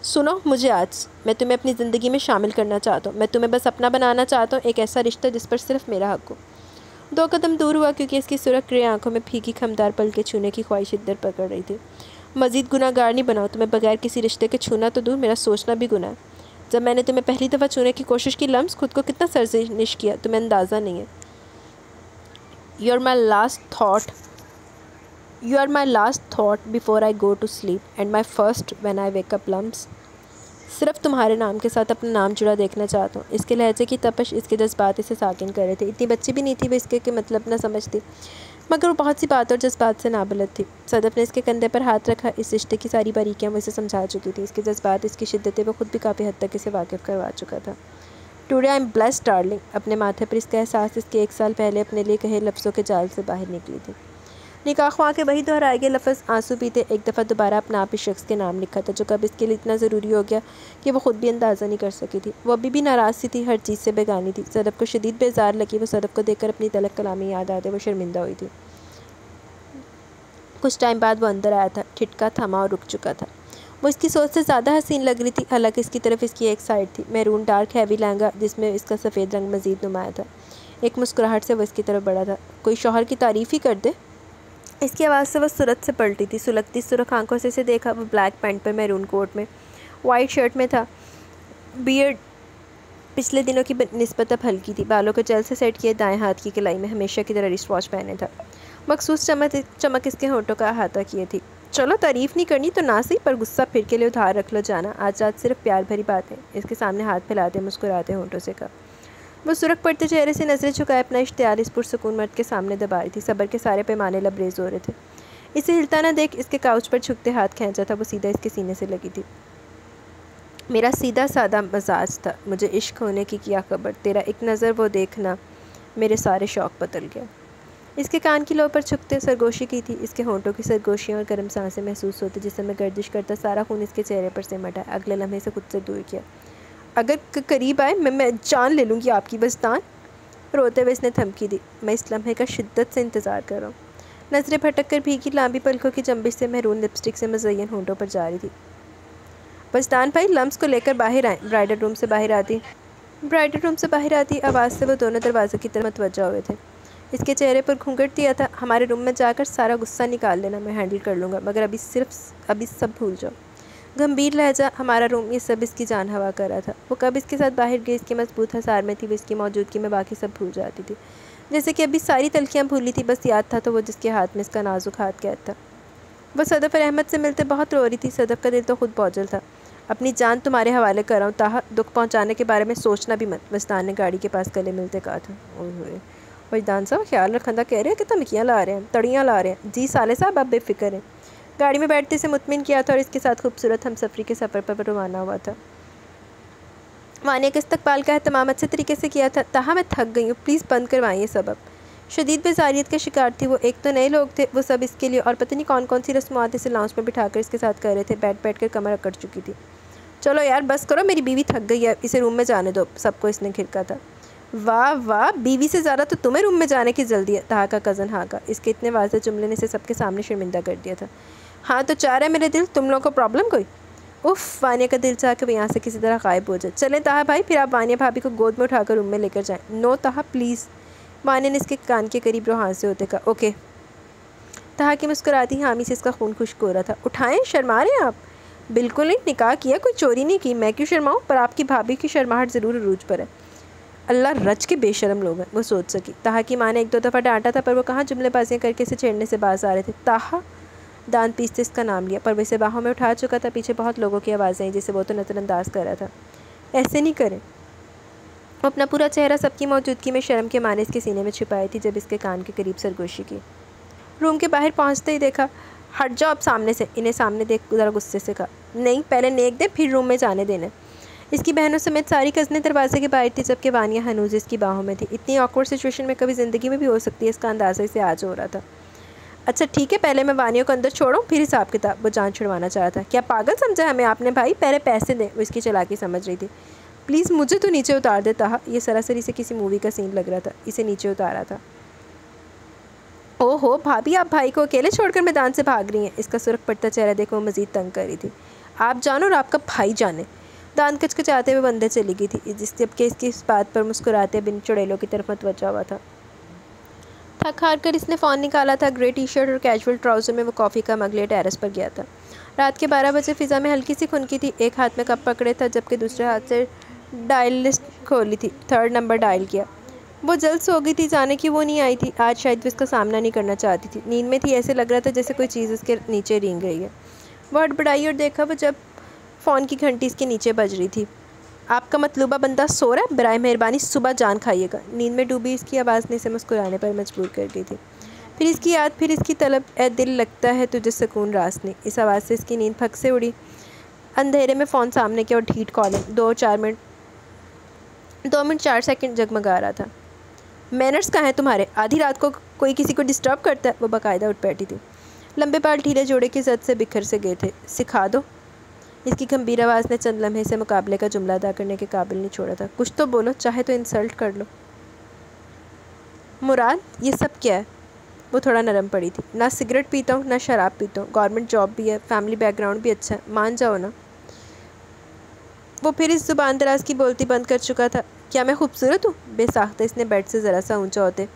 सुनो, मुझे आज मैं तुम्हें अपनी ज़िंदगी में शामिल करना चाहता हूँ। मैं तुम्हें बस अपना बनाना चाहता हूँ, एक ऐसा रिश्ता जिस पर सिर्फ मेरा हक हो। 2 कदम दूर हुआ, क्योंकि इसकी सुरख ग्रे आंखों में फीकी खमदार पल के छूने की ख्वाहिश इधर पकड़ रही थी। मज़ीद गुनाहगार नहीं बनाओ। तुम्हें बगैर किसी रिश्ते के छूना तो दूर, मेरा सोचना भी गुनाह है। जब मैंने तुम्हें पहली दफ़ा छूने की कोशिश की, लम्स खुद को कितना सरजनिश किया तुम्हें अंदाज़ा नहीं है। You are my last thought before I go to sleep and my first when I wake up लम्स। सिर्फ तुम्हारे नाम के साथ अपना नाम जुड़ा देखना चाहता हूँ। इसके लहजे की तपश, इसके जज्बात इसे साकिन कर रहे थे। इतनी बच्ची भी नहीं थी वो इसके मतलब न समझती, मगर वो बहुत सी बात और जज्बात से नाबलद थी। सदफ ने इसके कंधे पर हाथ रखा। इस रिश्ते की सारी बारीकियाँ वो इसे समझा चुकी थी। इसके जज्बात, इसकी शिद्दतें वो खुद भी काफ़ी हद तक इसे वाकिफ़ करवा चुका था। Today I am blessed darling. अपने माथे पर इसका एहसास इसके 1 साल पहले अपने लिए कहे लफ्ज़ों के जाल से बाहर निकली थी। निकाह ख्वाह के वही दोहराए गए लफ्ज़ आंसू पीते एक दफ़ा दोबारा अपना आप इस शख्स के नाम लिखा था, जो कब इसके लिए इतना ज़रूरी हो गया कि वो ख़ुद भी अंदाज़ा नहीं कर सकी थी। वो अभी भी नाराज़ सी थी, हर चीज़ से बेगानी थी। सदफ को शदीद बेजार लगी। वो सदफ को देखकर अपनी तलक कलामी याद आते वो शर्मिंदा हुई थी। कुछ टाइम बाद वो अंदर आया था। ठिठका थमा और रुक चुका था। वो इसकी सोच से ज़्यादा हसीन लग रही थी। हालांकि इसकी तरफ इसकी एक साइड थी, मैरून डार्क हैवी लहंगा जिसमें इसका सफ़ेद रंग मज़ीद नुमाया था। एक मुस्कुराहट से वो इसकी तरफ बढ़ा था। कोई शौहर की तारीफ़ ही कर दे। इसकी आवाज़ से वह सूरत से पलटी थी। सुलगती सुरख आंखों से इसे देखा। वो ब्लैक पैंट पर मैरून कोट में वाइट शर्ट में था। बियर्ड पिछले दिनों की निस्बत अब हल्की थी। बालों को जेल से सेट किए दाएं हाथ की कलाई में हमेशा की तरह रिस्ट वॉच पहने था। मखसूस चमक इसके होंठों का अहाता किए थी। चलो तारीफ़ नहीं करनी तो ना सही, पर गुस्सा फिर के लिए उधार रख लो जाना। आज रात सिर्फ प्यार भरी बातें। इसके सामने हाथ फैलाते मुस्कुराते होंठों से कहा। वो सुरख पड़ते चेहरे से नजरें झुकाए अपना इश्तिहार इस पुरसुकून मर्द के सामने दबा रही थी। सब्र के सारे पैमाने लबरेज हो रहे थे। इसे हिलता ना देख इसके काउच पर झुकते हाथ खींचा था। वो सीधा इसके सीने से लगी थी। मेरा सीधा साधा मजाज था, मुझे इश्क होने की क्या खबर। तेरा एक नज़र वो देखना मेरे सारे शौक़ बदल गया। इसके कान की लो पर छुपते सरगोशी की थी। इसके होंठों की सरगोशियाँ और गर्म सांसें महसूस होती जिस समय गर्दिश करता सारा खून इसके चेहरे पर सिमटा। अगले लम्हे से खुद से दूर किया। अगर करीब आए मैं जान ले लूँगी आपकी बस्तान। रोते हुए इसने धमकी दी। मैं इस लम्हे का शिद्दत से इंतज़ार कर रहा हूँ। नजरें भटक कर भीगी लांबी पलकों की जंबिश से महरून लिपस्टिक से मज़य्यन होंठों पर जा रही थी। बस्तान भाई लम्स को लेकर बाहर आए। ब्राइडल रूम से बाहर आती आवाज़ से वो दोनों दरवाजे की तरफ मतवज्जा हुए थे। इसके चेहरे पर घूंघट दिया था। हमारे रूम में जाकर सारा गुस्सा निकाल लेना, मैं हैंडल कर लूँगा, मगर अभी सब भूल जाओ। गंभीर लहजा हमारा रूम, ये सब इसकी जान हवा कर रहा था। वो कब इसके साथ बाहर गई इसकी मजबूत हसार में थी। वो इसकी मौजूदगी में बाकी सब भूल जाती थी, जैसे कि अभी सारी तलखियाँ भूली थी। बस याद था तो वो जिसके हाथ में इसका नाजुक हाथ कैद था। वह सदफ़ अहमद से मिलते बहुत रो रही थी। सदफ़ का दिल तो खुद बौझल था। अपनी जान तुम्हारे हवाले कर रहा हूँ ताहा, दुख पहुँचाने के बारे में सोचना भी मत, वस्तान ने गाड़ी के पास गले मिलते कहा था। ओए वजदान साहब ख्याल रखंदा कह रहे हैं कि धमकियाँ ला रहे हैं, तड़ियाँ ला रहे हैं। जी साले साहब आप बेफिक्र हैं। गाड़ी में बैठते से मुतमिन किया था और इसके साथ खूबसूरत हमसफरी के सफ़र पर रवाना हुआ था। वानिया के इस्तकबाल का एहतमाम अच्छे तरीके से किया था। ताहा मैं थक गई हूँ, प्लीज़ बंद करवाइए सब। अब शदीद बेजारियत का शिकार थी वो। एक तो नए लोग थे वो सब इसके लिए, और पता नहीं कौन कौन सी रस्मात इसे लाउंज में बिठाकर इसके साथ कर रहे थे। बैठ कर कमर अकड़ चुकी थी। चलो यार बस करो, मेरी बीवी थक गई है, इसे रूम में जाने दो, सबको इसने खिड़का था। वाह वाह, बीवी से ज़्यादा तो तुम्हें रूम में जाने की जल्दी है, ताहा का कज़न हाँ का। इसके इतने वाज़ेह जुमले ने इसे सबके सामने शर्मिंदा कर दिया था। हाँ तो चाह रहा है मेरे दिल, तुम लोगों को प्रॉब्लम कोई? उफ़, वानिया का दिल चाह के यहाँ से किसी तरह गायब हो जाए। चले ताहा भाई, फिर आप वानिया भाभी को गोद में उठाकर रूम में लेकर जाएँ। नो ताहा प्लीज़, वानिया ने इसके कान के करीब रूहान से होते कहा। ओके। ताहा की मुस्कुराती हामी से इसका खून खुश्क हो रहा था। उठाएँ, शर्मा रहे हैं आप? बिल्कुल नहीं, निकाह किया, कोई चोरी नहीं की। मैं क्यों शर्माऊँ, पर आपकी भाभी की शर्माहट ज़रूर अरूज पर है। अल्लाह रच के बेशरम लोग हैं, वो सोच सकी। ताहा की माँ ने एक दो दफ़ा डांटा था पर वो कहाँ जुमलेबाजियाँ करके इसे छेड़ने से बाज आ रहे थे। ताहा दांत पीसते इसका नाम लिया, पर वैसे बाहों में उठा चुका था। पीछे बहुत लोगों की आवाज़ें आई जिसे वो तो नज़रअंदाज कर रहा था। ऐसे नहीं करें। वो अपना पूरा चेहरा सबकी मौजूदगी में शर्म के माने इसके सीने में छिपाई थी जब इसके कान के करीब सरगोशी की। रूम के बाहर पहुँचते ही देखा। हट जाओ अब सामने से, इन्हें सामने देख ज़रा गुस्से से कहा। नहीं, पहले नेक दे फिर रूम में जाने देना। इसकी बहनों समेत सारी कज़नें दरवाजे के बाहर थी जबकि वानिया हनूज इसकी बाहों में थी। इतनी ऑकवर्ड सिचुएशन में कभी ज़िंदगी में भी हो सकती है, इसका अंदाज़ा इसे आज हो रहा था। अच्छा ठीक है, पहले मैं वानिया को अंदर छोड़ूं फिर हिसाब किताब। वो जान छुड़वाना चाह रहा था। क्या पागल समझा हमें आपने भाई, पहले पैसे दें। वो इसकी चालाकी समझ रही थी। प्लीज़ मुझे तो नीचे उतार देता। ये सरासरी से किसी मूवी का सीन लग रहा था। इसे नीचे उतारा था। ओहो भाभी, आप भाई को अकेले छोड़कर मैदान से भाग रही हैं। इसका सुर्ख पड़ता चेहरा देखो मज़ीद तंग कर रही थी। आप जानो और आपका भाई जाने। दांत कचकचाते हुए बंदर चली गई थी, जबकि इसकी इस बात पर मुस्कुराते बिन चुड़ैलों की तरफ मतवज्जा हुआ था। थक हार कर इसने फ़ोन निकाला था। ग्रे टी शर्ट और कैजुअल ट्राउज़र में वो कॉफ़ी का मग लिए टेरेस पर गया था। रात के 12 बजे फ़िज़ा में हल्की सी खुनकी थी। एक हाथ में कप पकड़े था जबकि दूसरे हाथ से डायल लिस्ट खोली थी। 3rd नंबर डायल किया। वो जल्द सो गई थी, जाने की वो नहीं आई थी। आज शायद वो इसका सामना नहीं करना चाहती थी। नींद में थी, ऐसे लग रहा था जैसे कोई चीज़ उसके नीचे रेंग गई है। वो हड़बड़ाई और देखा वो जब फ़ोन की घंटी इसके नीचे बज रही थी। आपका मतलूबा बंदा सो रहा है, बराए मेहरबानी सुबह जान खाइएगा। नींद में डूबी इसकी आवाज़ ने इसे मुस्कुराने पर मजबूर कर दी थी। फिर इसकी याद, फिर इसकी तलब, ए दिल लगता है तुझे सुकून रास नहीं। इस आवाज़ से इसकी नींद फक से उड़ी। अंधेरे में फ़ोन सामने किया और ढीठ कॉलिंग। 2 मिनट 4 सेकंड जगमगा रहा था। मैनर्स कहाँ हैं तुम्हारे? आधी रात को कोई किसी को डिस्टर्ब करता है? वो बाकायदा उठ बैठी थी। लंबे बाल ढीले जोड़े की जद से बिखर से गए थे। सिखा दो। इसकी गंभीर आवाज़ ने चंद लम्हे से मुकाबले का जुमला अदा करने के काबिल नहीं छोड़ा था। कुछ तो बोलो, चाहे तो इंसल्ट कर लो। मुराद, ये सब क्या है? वो थोड़ा नरम पड़ी थी। ना सिगरेट पीता हूँ ना शराब पीता हूँ, गवर्नमेंट जॉब भी है, फैमिली बैकग्राउंड भी अच्छा है, मान जाओ ना। वो फिर इस ज़ुबान दराज की बोलती बंद कर चुका था। क्या मैं खूबसूरत हूँ? बेसाख्ता इसने बेड से ज़रा सा ऊंचा होते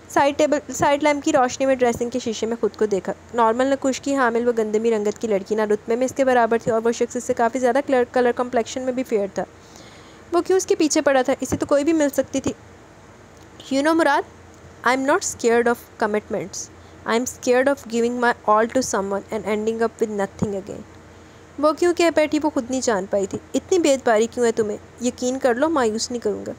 साइड लैम्प की रोशनी में ड्रेसिंग के शीशे में खुद को देखा। नॉर्मल, न खुश्की, हामिल, वो गंदमी रंगत की लड़की ना रुतबे में इसके बराबर थी और वो शख्स इससे काफ़ी ज़्यादा कलर कॉम्प्लेक्शन में भी फेयर था। वो क्यों उसके पीछे पड़ा था? इसे तो कोई भी मिल सकती थी। You know Murad, I am not scared of commitments, I am scared of giving my all to someone and ending up with nothing again. वो क्यों कह बैठी वो खुद नहीं जान पाई थी। इतनी बेदबारी क्यों है तुम्हें? यकीन कर लो, मायूस नहीं करूँगा।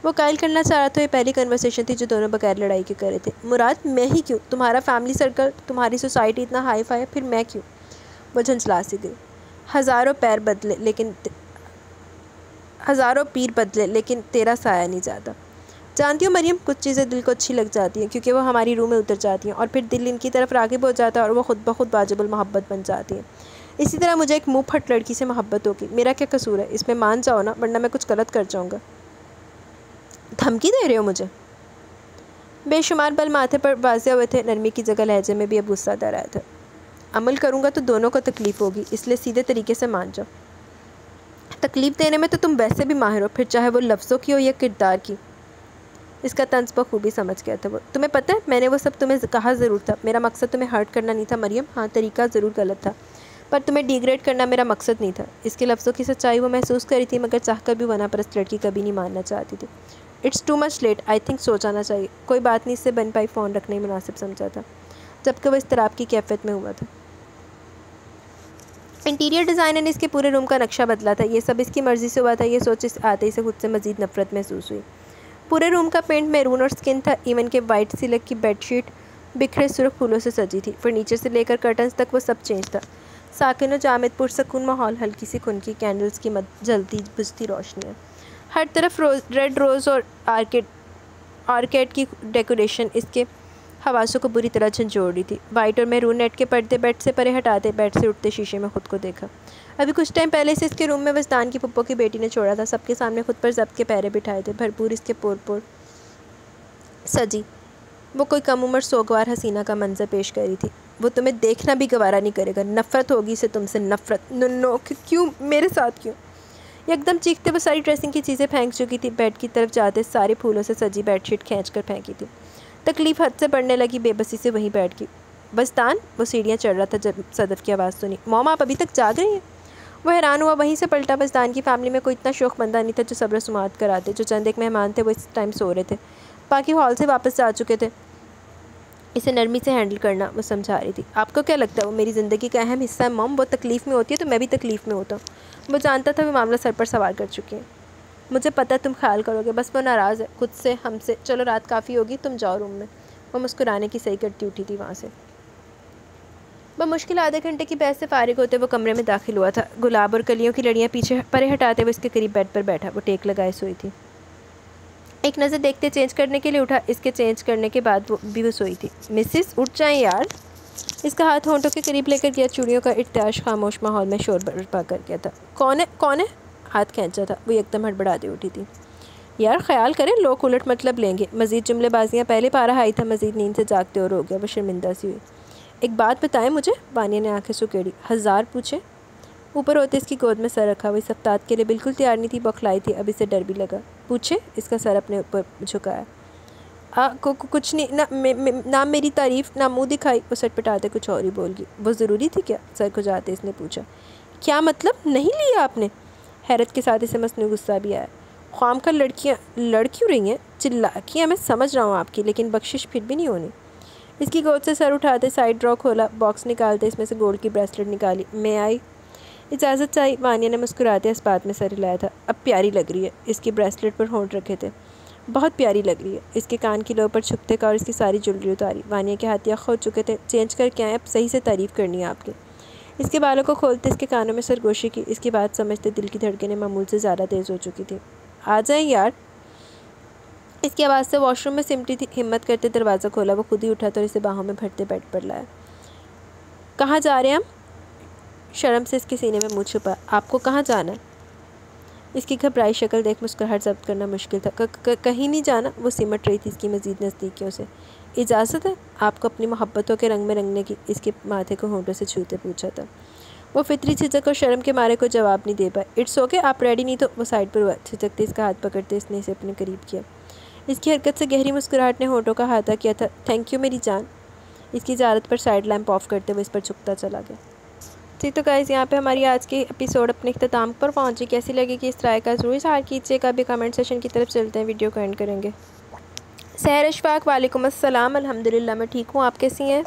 वो कायल करना चाह रहा था। ये पहली कन्वर्सेशन थी जो दोनों बगैर लड़ाई के करे थे। मुराद, मैं ही क्यों? तुम्हारा फैमिली सर्कल, तुम्हारी सोसाइटी इतना हाई फाई है, फिर मैं क्यों? वो झंझला सी गई। हज़ारों पीर बदले लेकिन तेरा साया नहीं जाता। जानती हो मरियम, कुछ चीज़ें दिल को अच्छी लग जाती हैं क्योंकि वो हमारी रूह में उतर जाती हैं और फिर दिल इनकी तरफ राग़िब हो जाता है और वो खुद ब खुद वाजिबुल मोहब्बत बन जाती हैं। इसी तरह मुझे एक मुँह फट लड़की से मोहब्बत होगी। मेरा क्या कसूर है? इसमें मान जाओ ना, वरना मैं कुछ गलत कर जाऊँगा। धमकी दे रहे हो मुझे? बेशुमार बल माथे पर वाज़े हुए थे। नरमी की जगह लहजे में भी अब गुस्सा दर आया था। अमल करूँगा तो दोनों को तकलीफ़ होगी, इसलिए सीधे तरीके से मान जाओ। तकलीफ़ देने में तो तुम वैसे भी माहिर हो, फिर चाहे वो लफ्ज़ों की हो या किरदार की। इसका तंज बखूबी समझ गया था वो। तुम्हें पता है, मैंने वो सब तुम्हें कहा ज़रूर था। मेरा मकसद तुम्हें हर्ट करना नहीं था मरियम। हाँ, तरीका ज़रूर गलत था, पर तुम्हें डिग्रेड करना मेरा मकसद नहीं था। इसके लफ्ज़ों की सच्चाई वो महसूस करी थी, मगर चाहकर भी वना परस्त लड़की कभी नहीं मानना चाहती थी। It's too much late, I think सो जाना चाहिए। कोई बात नहीं, इससे बन पाई फ़ोन रखना ही मुनासिब समझा था, जबकि वह इस्तराब की कैफियत में हुआ था। इंटीरियर डिज़ाइनर ने इसके पूरे रूम का नक्शा बदला था। ये सब इसकी मर्ज़ी से हुआ था। ये सोच इस आते ही से खुद से मज़ीद नफरत महसूस हुई। पूरे रूम का पेंट मैरून और स्किन था। इवन के वाइट सिल्क की बेडशीट बिखरे सुर्ख फूलों से सजी थी। फर्नीचर से लेकर कर्टन्स तक वो सब चेंज था। साकिन और जामिद पुरसकून माहौल, हल्की सी खुनकी कैंडल्स की जलती बुझती रोशनियाँ, हर तरफ रेड रोज़ और आर्केड की डेकोरेशन इसके हवासों को बुरी तरह झंझोड़ रही थी। वाइट और मैरून नेट के पर्दे बेड से परे हटाते, बेड से उठते शीशे में खुद को देखा। अभी कुछ टाइम पहले से इसके रूम में वजदान की पुप्पो की बेटी ने छोड़ा था। सबके सामने खुद पर जब्त के पैरे बिठाए थे। भरपूर इसके पोर सजी वो कोई कम उम्र सोगवार हसीना का मंजर पेश कर रही थी। वो तुम्हें देखना भी गवारा नहीं करेगा। नफ़रत होगी इसे तुमसे, नफ़रत। नो, क्यों मेरे साथ क्यों? एकदम चीखते वो सारी ड्रेसिंग की चीज़ें फेंक चुकी थी। बेड की तरफ जाते सारे फूलों से सजी बेडशीट खींच कर फेंकी थी। तकलीफ़ हद से बढ़ने लगी। बेबसी से वहीं बैठ गई। वजदान वो सीढ़ियाँ चढ़ रहा था जब सदफ़ की आवाज़ सुनी। मॉम, आप अभी तक जाग रही हैं? वो हैरान हुआ। वहीं से पलटा। वजदान की फैमिली में कोई इतना शौक बंदा नहीं था जो सब्र सुमात कराते। जो चंद एक मेहमान थे वो इस टाइम सो रहे थे, बाकी हॉल से वापस जा चुके थे। इसे नरमी से हैंडल करना वो समझा रही थी। आपको क्या लगता है वो मेरी ज़िंदगी का अहम हिस्सा है मॉम? वो तकलीफ़ में होती है तो मैं भी तकलीफ़ में होता हूँ। वो जानता था वो मामला सर पर सवार कर चुकी है। मुझे पता है तुम ख्याल करोगे, बस वो नाराज़ है खुद से, हमसे। चलो रात काफ़ी होगी, तुम जाओ रूम में। वो मुस्कुराने की सही करती उठी थी वहाँ से। वह मुश्किल आधे घंटे की बहस से फारिग होते वो कमरे में दाखिल हुआ था। गुलाब और कलियों की लड़ियाँ पीछे परे हटाते हुए इसके करीब बेड पर बैठा। वो टेक लगाए सोई थी। एक नज़र देखते चेंज करने के लिए उठा। इसके चेंज करने के बाद वो सोई थी। मिसिस, उठ जाएं यार। इसका हाथ होंठों के करीब लेकर गया। चूड़ियों का इर्तियाश खामोश माहौल में शोर बर्पा कर गया था। कौन है? हाथ खींचा था। वो एकदम हड़बड़ाती उठी थी। यार ख्याल करें, लोग उलट मतलब लेंगे। मज़ीद जुमलेबाजियाँ पहले पा रहा आई था। मज़ीद नींद से जागते और हो गया। वो शर्मिंदा सी हुई। एक बात बताएं मुझे। वानिया ने आंखें सुकेड़ी। 1000 पूछे। ऊपर होते इसकी गोद में सर रखा। वो इस हफ्तात के लिए बिल्कुल तैयार नहीं थी, बौखलाई थी। अब इसे डर भी लगा। पूछे। इसका सर अपने ऊपर झुकाया। कुछ नहीं ना मेरी तारीफ़ ना मुंह दिखाई। वो सटपटाते कुछ और ही बोल गई। वो ज़रूरी थी क्या? सर को जाते इसने पूछा। क्या मतलब? नहीं लिया आपने? हैरत के साथ इसे मसनू गुस्सा भी आया। ख्वाम का लड़कियाँ लड़ क्यों रही हैं? चिल्लाकियाँ मैं समझ रहा हूँ आपकी, लेकिन बख्शिश फिर भी नहीं होनी। इसकी गोद से सर उठाते साइड ड्रॉ खोला। बॉक्स निकालते इसमें से गोल्ड की ब्रेसलेट निकाली। मैं आई, इजाज़त चाहिए। वानिया ने मुस्कुराते इस बात में सर हिलाया था। अब प्यारी लग रही है। इसकी ब्रेसलेट पर होंठ रखे थे। बहुत प्यारी लग रही है। इसके कान की लो पर छुपते का और इसकी सारी ज्वेलरी उतारी। वानिया के हाथ यख हो चुके थे। चेंज करके आए, अब सही से तारीफ़ करनी है आपकी। इसके बालों को खोलते इसके कानों में सरगोशी की। इसकी बात समझते दिल की धड़कनें मामूल से ज़्यादा तेज़ हो चुकी थी। आ जाएं यार। इसकी आवाज़ से वॉशरूम में सिमटी थी। हिम्मत करते दरवाज़ा खोला। वो खुद ही उठा तो इसे बाहों में भरते बेड पर लाया। कहाँ जा रहे हैं हम? शर्म से इसके सीने में मुँह छुपा। आपको कहाँ जाना है? इसकी घबराई शक्ल देख मुस्कुराहट जब्त करना मुश्किल था। कहीं नहीं जाना। वो सिमट रही थी इसकी मज़ीद नज़दीकियों से। इजाज़त है आपको अपनी मोहब्बतों के रंग में रंगने की? इसके माथे को होंठों से छूते पूछा था। वो फितरी झिझक और शर्म के मारे को जवाब नहीं दे पाए। इट्स ओके, आप रेडी नहीं? तो वो साइड पर हुआ। झिझकते इसका हाथ पकड़ते इसने इसे अपने करीब किया। इसकी हरकत से गहरी मुस्कुराहट ने होठों का हाथा किया था। थैंक यू मेरी जान। इसकी इजाज़त पर साइड लैंप ऑफ करते हुए इस पर झुकता चला गया। जी तो गाइज़ यहाँ पे हमारी आज की एपिसोड अपने इख्तिताम पर पहुँची। कैसी लगी कि इस तरह का ज़रूर इज़हार कीजिएगा। अभी कमेंट सेशन की तरफ चलते हैं, वीडियो को एंड करेंगे। सहर अशफाक वालेकुम अस्सलाम, अल्हम्दुलिल्लाह मैं ठीक हूँ, आप कैसी हैं?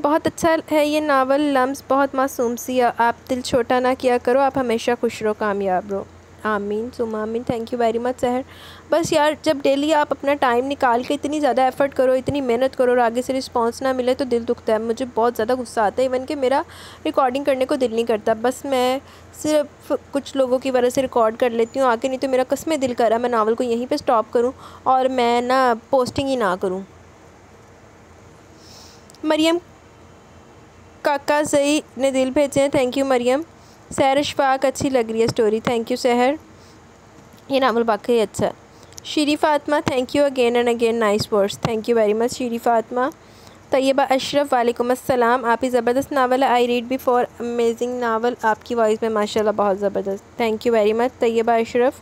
बहुत अच्छा है ये नावल, लम्स बहुत मासूम सी। आप दिल छोटा ना किया करो, आप हमेशा खुश रहो, कामयाब रहो। आमीन सुमा आमीन। थैंक यू वेरी मच सहर। बस यार, जब डेली आप अपना टाइम निकाल के इतनी ज़्यादा एफ़र्ट करो, इतनी मेहनत करो और आगे से रिस्पांस ना मिले तो दिल दुखता है। मुझे बहुत ज़्यादा गुस्सा आता है, इवन कि मेरा रिकॉर्डिंग करने को दिल नहीं करता। बस मैं सिर्फ कुछ लोगों की वजह से रिकॉर्ड कर लेती हूँ आगे, नहीं तो मेरा कसमें दिल कर रहा है मैं नावल को यहीं पर स्टॉप करूँ और मैं ना पोस्टिंग ही ना करूँ। मरियम काका जई ने दिल भेजे हैं, थैंक यू मरियम। सहर अशफाक अच्छी लग रही है स्टोरी, थैंक यू सहर, ये नावल वाकई अच्छा है। Sheeri Fatima thank you again and again, nice words, thank you very much Sheeri Fatima. Taiba Ashraf वालेकुम अस्सलाम, आप ही ज़बरदस्त नावल है, I read before, amazing novel, आपकी वॉइस में माशाल्लाह बहुत ज़बरदस्त, thank you very much Taiba Ashraf.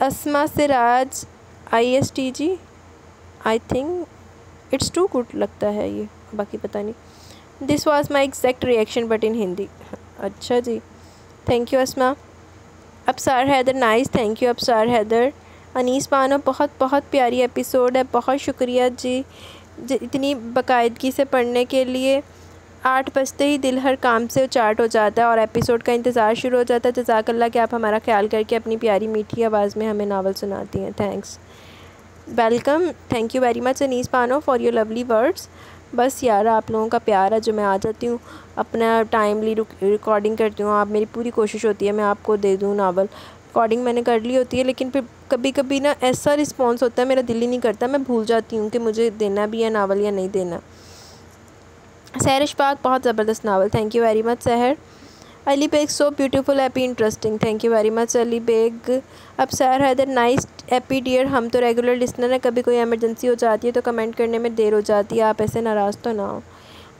Asma Siraj ISTG, I think it's too good लगता है ये, बाकी पता नहीं। This was my exact reaction but in Hindi. अच्छा जी, thank you Asma. Absar Haider nice, thank you Absar Haider. Anees Bano बहुत बहुत प्यारी एपिसोड है, बहुत शुक्रिया जी इतनी बाकायदगी से पढ़ने के लिए। 8 बजते ही दिल हर काम से चार्ट हो जाता है और एपिसोड का इंतज़ार शुरू हो जाता है। जज़ाकल्लाह कि आप हमारा ख्याल करके अपनी प्यारी मीठी आवाज़ में हमें नावल सुनाती हैं, thanks, welcome, thank you very much Anees Bano for your lovely words. बस यार, आप लोगों का प्यार है जो मैं आ जाती हूँ, अपना टाइमली रिकॉर्डिंग करती हूँ। आप मेरी पूरी कोशिश होती है मैं आपको दे दूँ नावल, रिकॉर्डिंग मैंने कर ली होती है, लेकिन फिर कभी कभी ना ऐसा रिस्पांस होता है मेरा दिल ही नहीं करता, मैं भूल जाती हूँ कि मुझे देना भी है नावल या नहीं देना। सहर अशफाक बहुत ज़बरदस्त novel, thank you very much Sahar. Ali Baig so beautiful happy interesting, thank you very much Ali Baig. अब Sair Haider nice happy dear, हम तो रेगुलर लिसनर हैं, कभी कोई इमरजेंसी हो जाती है तो कमेंट करने में देर हो जाती है, आप ऐसे नाराज़ तो ना हो।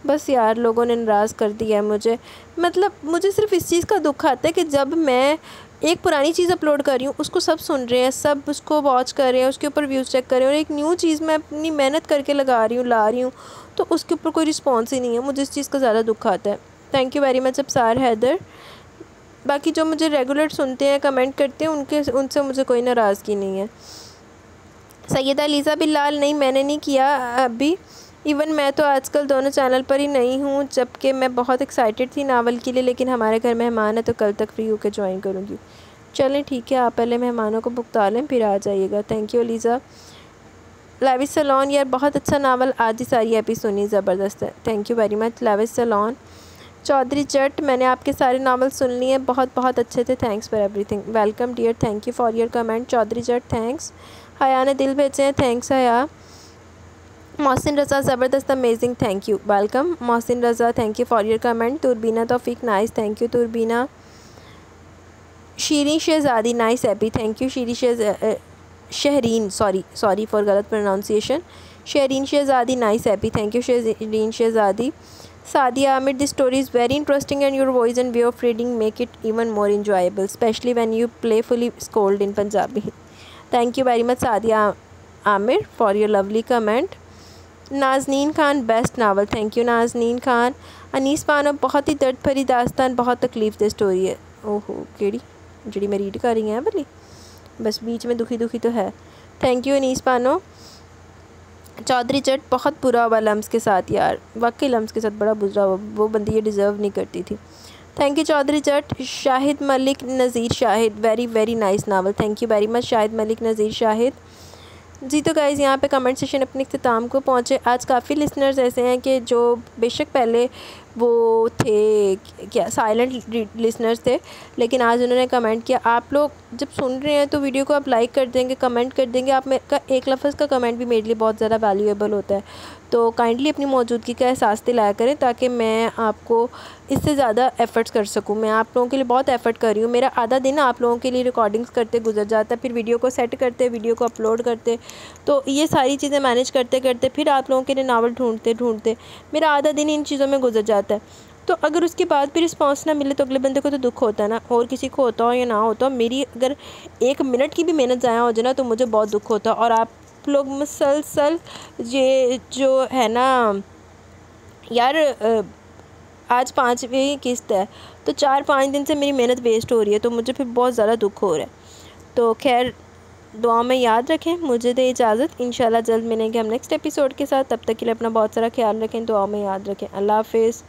बस यार, लोगों ने नाराज़ कर दिया है मुझे, मतलब मुझे सिर्फ इस चीज़ का दुख आता है कि जब मैं एक पुरानी चीज़ अपलोड कर रही हूँ, उसको सब सुन रहे हैं, सब उसको वॉच कर रहे हैं, उसके ऊपर व्यूज़ चेक कर रहे हैं, और एक न्यू चीज़ मैं अपनी मेहनत करके लगा रही हूँ, ला रही हूँ, तो उसके ऊपर कोई रिस्पॉन्स ही नहीं है। मुझे इस चीज़ का ज़्यादा दुख आता है। Thank you very much अबसार Haider. बाकी जो मुझे रेगुलर सुनते हैं, कमेंट करते हैं, उनसे मुझे कोई नाराज़गी नहीं है। सैयदा लीज़ा बिलाल, नहीं मैंने नहीं किया अभी, इवन मैं तो आजकल दोनों चैनल पर ही नहीं हूँ, जबकि मैं बहुत एक्साइटेड थी नावल के लिए, लेकिन हमारे घर मेहमान है तो कल तक फ्री होकर ज्वाइन करूँगी। चलें ठीक है, आप पहले मेहमानों को भुगता लें फिर आ जाइएगा। Thank you Lisa. Lewis salon, यार बहुत अच्छा नावल, आज ही सारी एपिसोड सुनी, ज़बरदस्त है, thank you very much Lewis Salon. Chaudhary Jat, मैंने आपके सारे नावल सुन लिए, बहुत बहुत अच्छे थे, thanks for everything, welcome dear, thank you for your comment Chaudhary Jatt, thanks. Haya ने दिल भेजे हैं, थैंक्स हया। मोहसिन रज़ा, ज़बरदस्त amazing, thank you, welcome Mohsin Raza, thank you for your comment. Turbina Taufiq, nice, thank you Turbina. Shireen Shahzadi, nice happy, thank you Shahreen, sorry for गलत pronunciation, Shahreen Shahzadi, nice happy, thank you Shahreen Shahzadi. Sadia Ahmed, this story is very interesting and your voice and way of reading make it even more enjoyable, especially when you playfully scold in Punjabi. Thank you very much Sadia Ahmed for your lovely comment. Nazneen Khan, best novel, thank you Nazneen Khan. Anees Bano, बहुत ही दर्द भरी दास्तान, बहुत तकलीफ दे story है। ओहो, केड़ी जी मैं रीड कर रही हैं भली, बस बीच में दुखी दुखी तो है। Thank you Anees Bano. चौधरी जट, बहुत बुरा हुआ लम्स के साथ, यार वाकई लम्स के साथ बड़ा बुरा हुआ, वो बंदी ये डिज़र्व नहीं करती थी। Thank you Chaudhary Jat. Shahid Malik Nazir Shahid, very very nice novel, thank you very much Shahid Malik Nazir Shahid ji. तो गाइज़ यहाँ पे कमेंट सेशन अपने इख्तिताम को पहुँचे। आज काफ़ी लिसनर्स ऐसे हैं कि जो बेशक पहले वो थे क्या साइलेंट लिसनर्स थे, लेकिन आज उन्होंने कमेंट किया। आप लोग जब सुन रहे हैं तो वीडियो को आप लाइक कर देंगे, कमेंट कर देंगे, आप मेरा एक लफ्ज़ का कमेंट भी मेरे लिए बहुत ज़्यादा वैल्यूएबल होता है, तो काइंडली अपनी मौजूदगी का एहसास दिलाया करें ताकि मैं आपको इससे ज़्यादा एफ़र्ट्स कर सकूं। मैं आप लोगों के लिए बहुत एफ़र्ट कर रही हूँ, मेरा आधा दिन आप लोगों के लिए रिकॉर्डिंग्स करते गुजर जाता है, फिर वीडियो को सेट करते, वीडियो को अपलोड करते, तो ये सारी चीज़ें मैनेज करते करते फिर आप लोगों के लिए नावल ढूंढते ढूंढते मेरा आधा दिन इन चीज़ों में गुजर जाता है। तो अगर उसके बाद भी रिस्पॉन्स ना मिले तो अगले बंदे को तो दुख होता है ना, और किसी को होता हो या ना होता हो। मेरी अगर 1 मिनट की भी मेहनत ज़ाया हो जाए ना तो मुझे बहुत दुख होता है। और आप लोग मुसलसल ये जो है ना यार, आज 5वीं किस्त है तो 4-5 दिन से मेरी मेहनत वेस्ट हो रही है, तो मुझे फिर बहुत ज़्यादा दुख हो रहा है। तो खैर, दुआ में याद रखें। मुझे दे इजाज़त, इंशाल्लाह जल्द मिलेंगे हम नेक्स्ट एपिसोड के साथ। तब तक के लिए अपना बहुत सारा ख्याल रखें, दुआ में याद रखें। अल्लाह हाफ़िज़।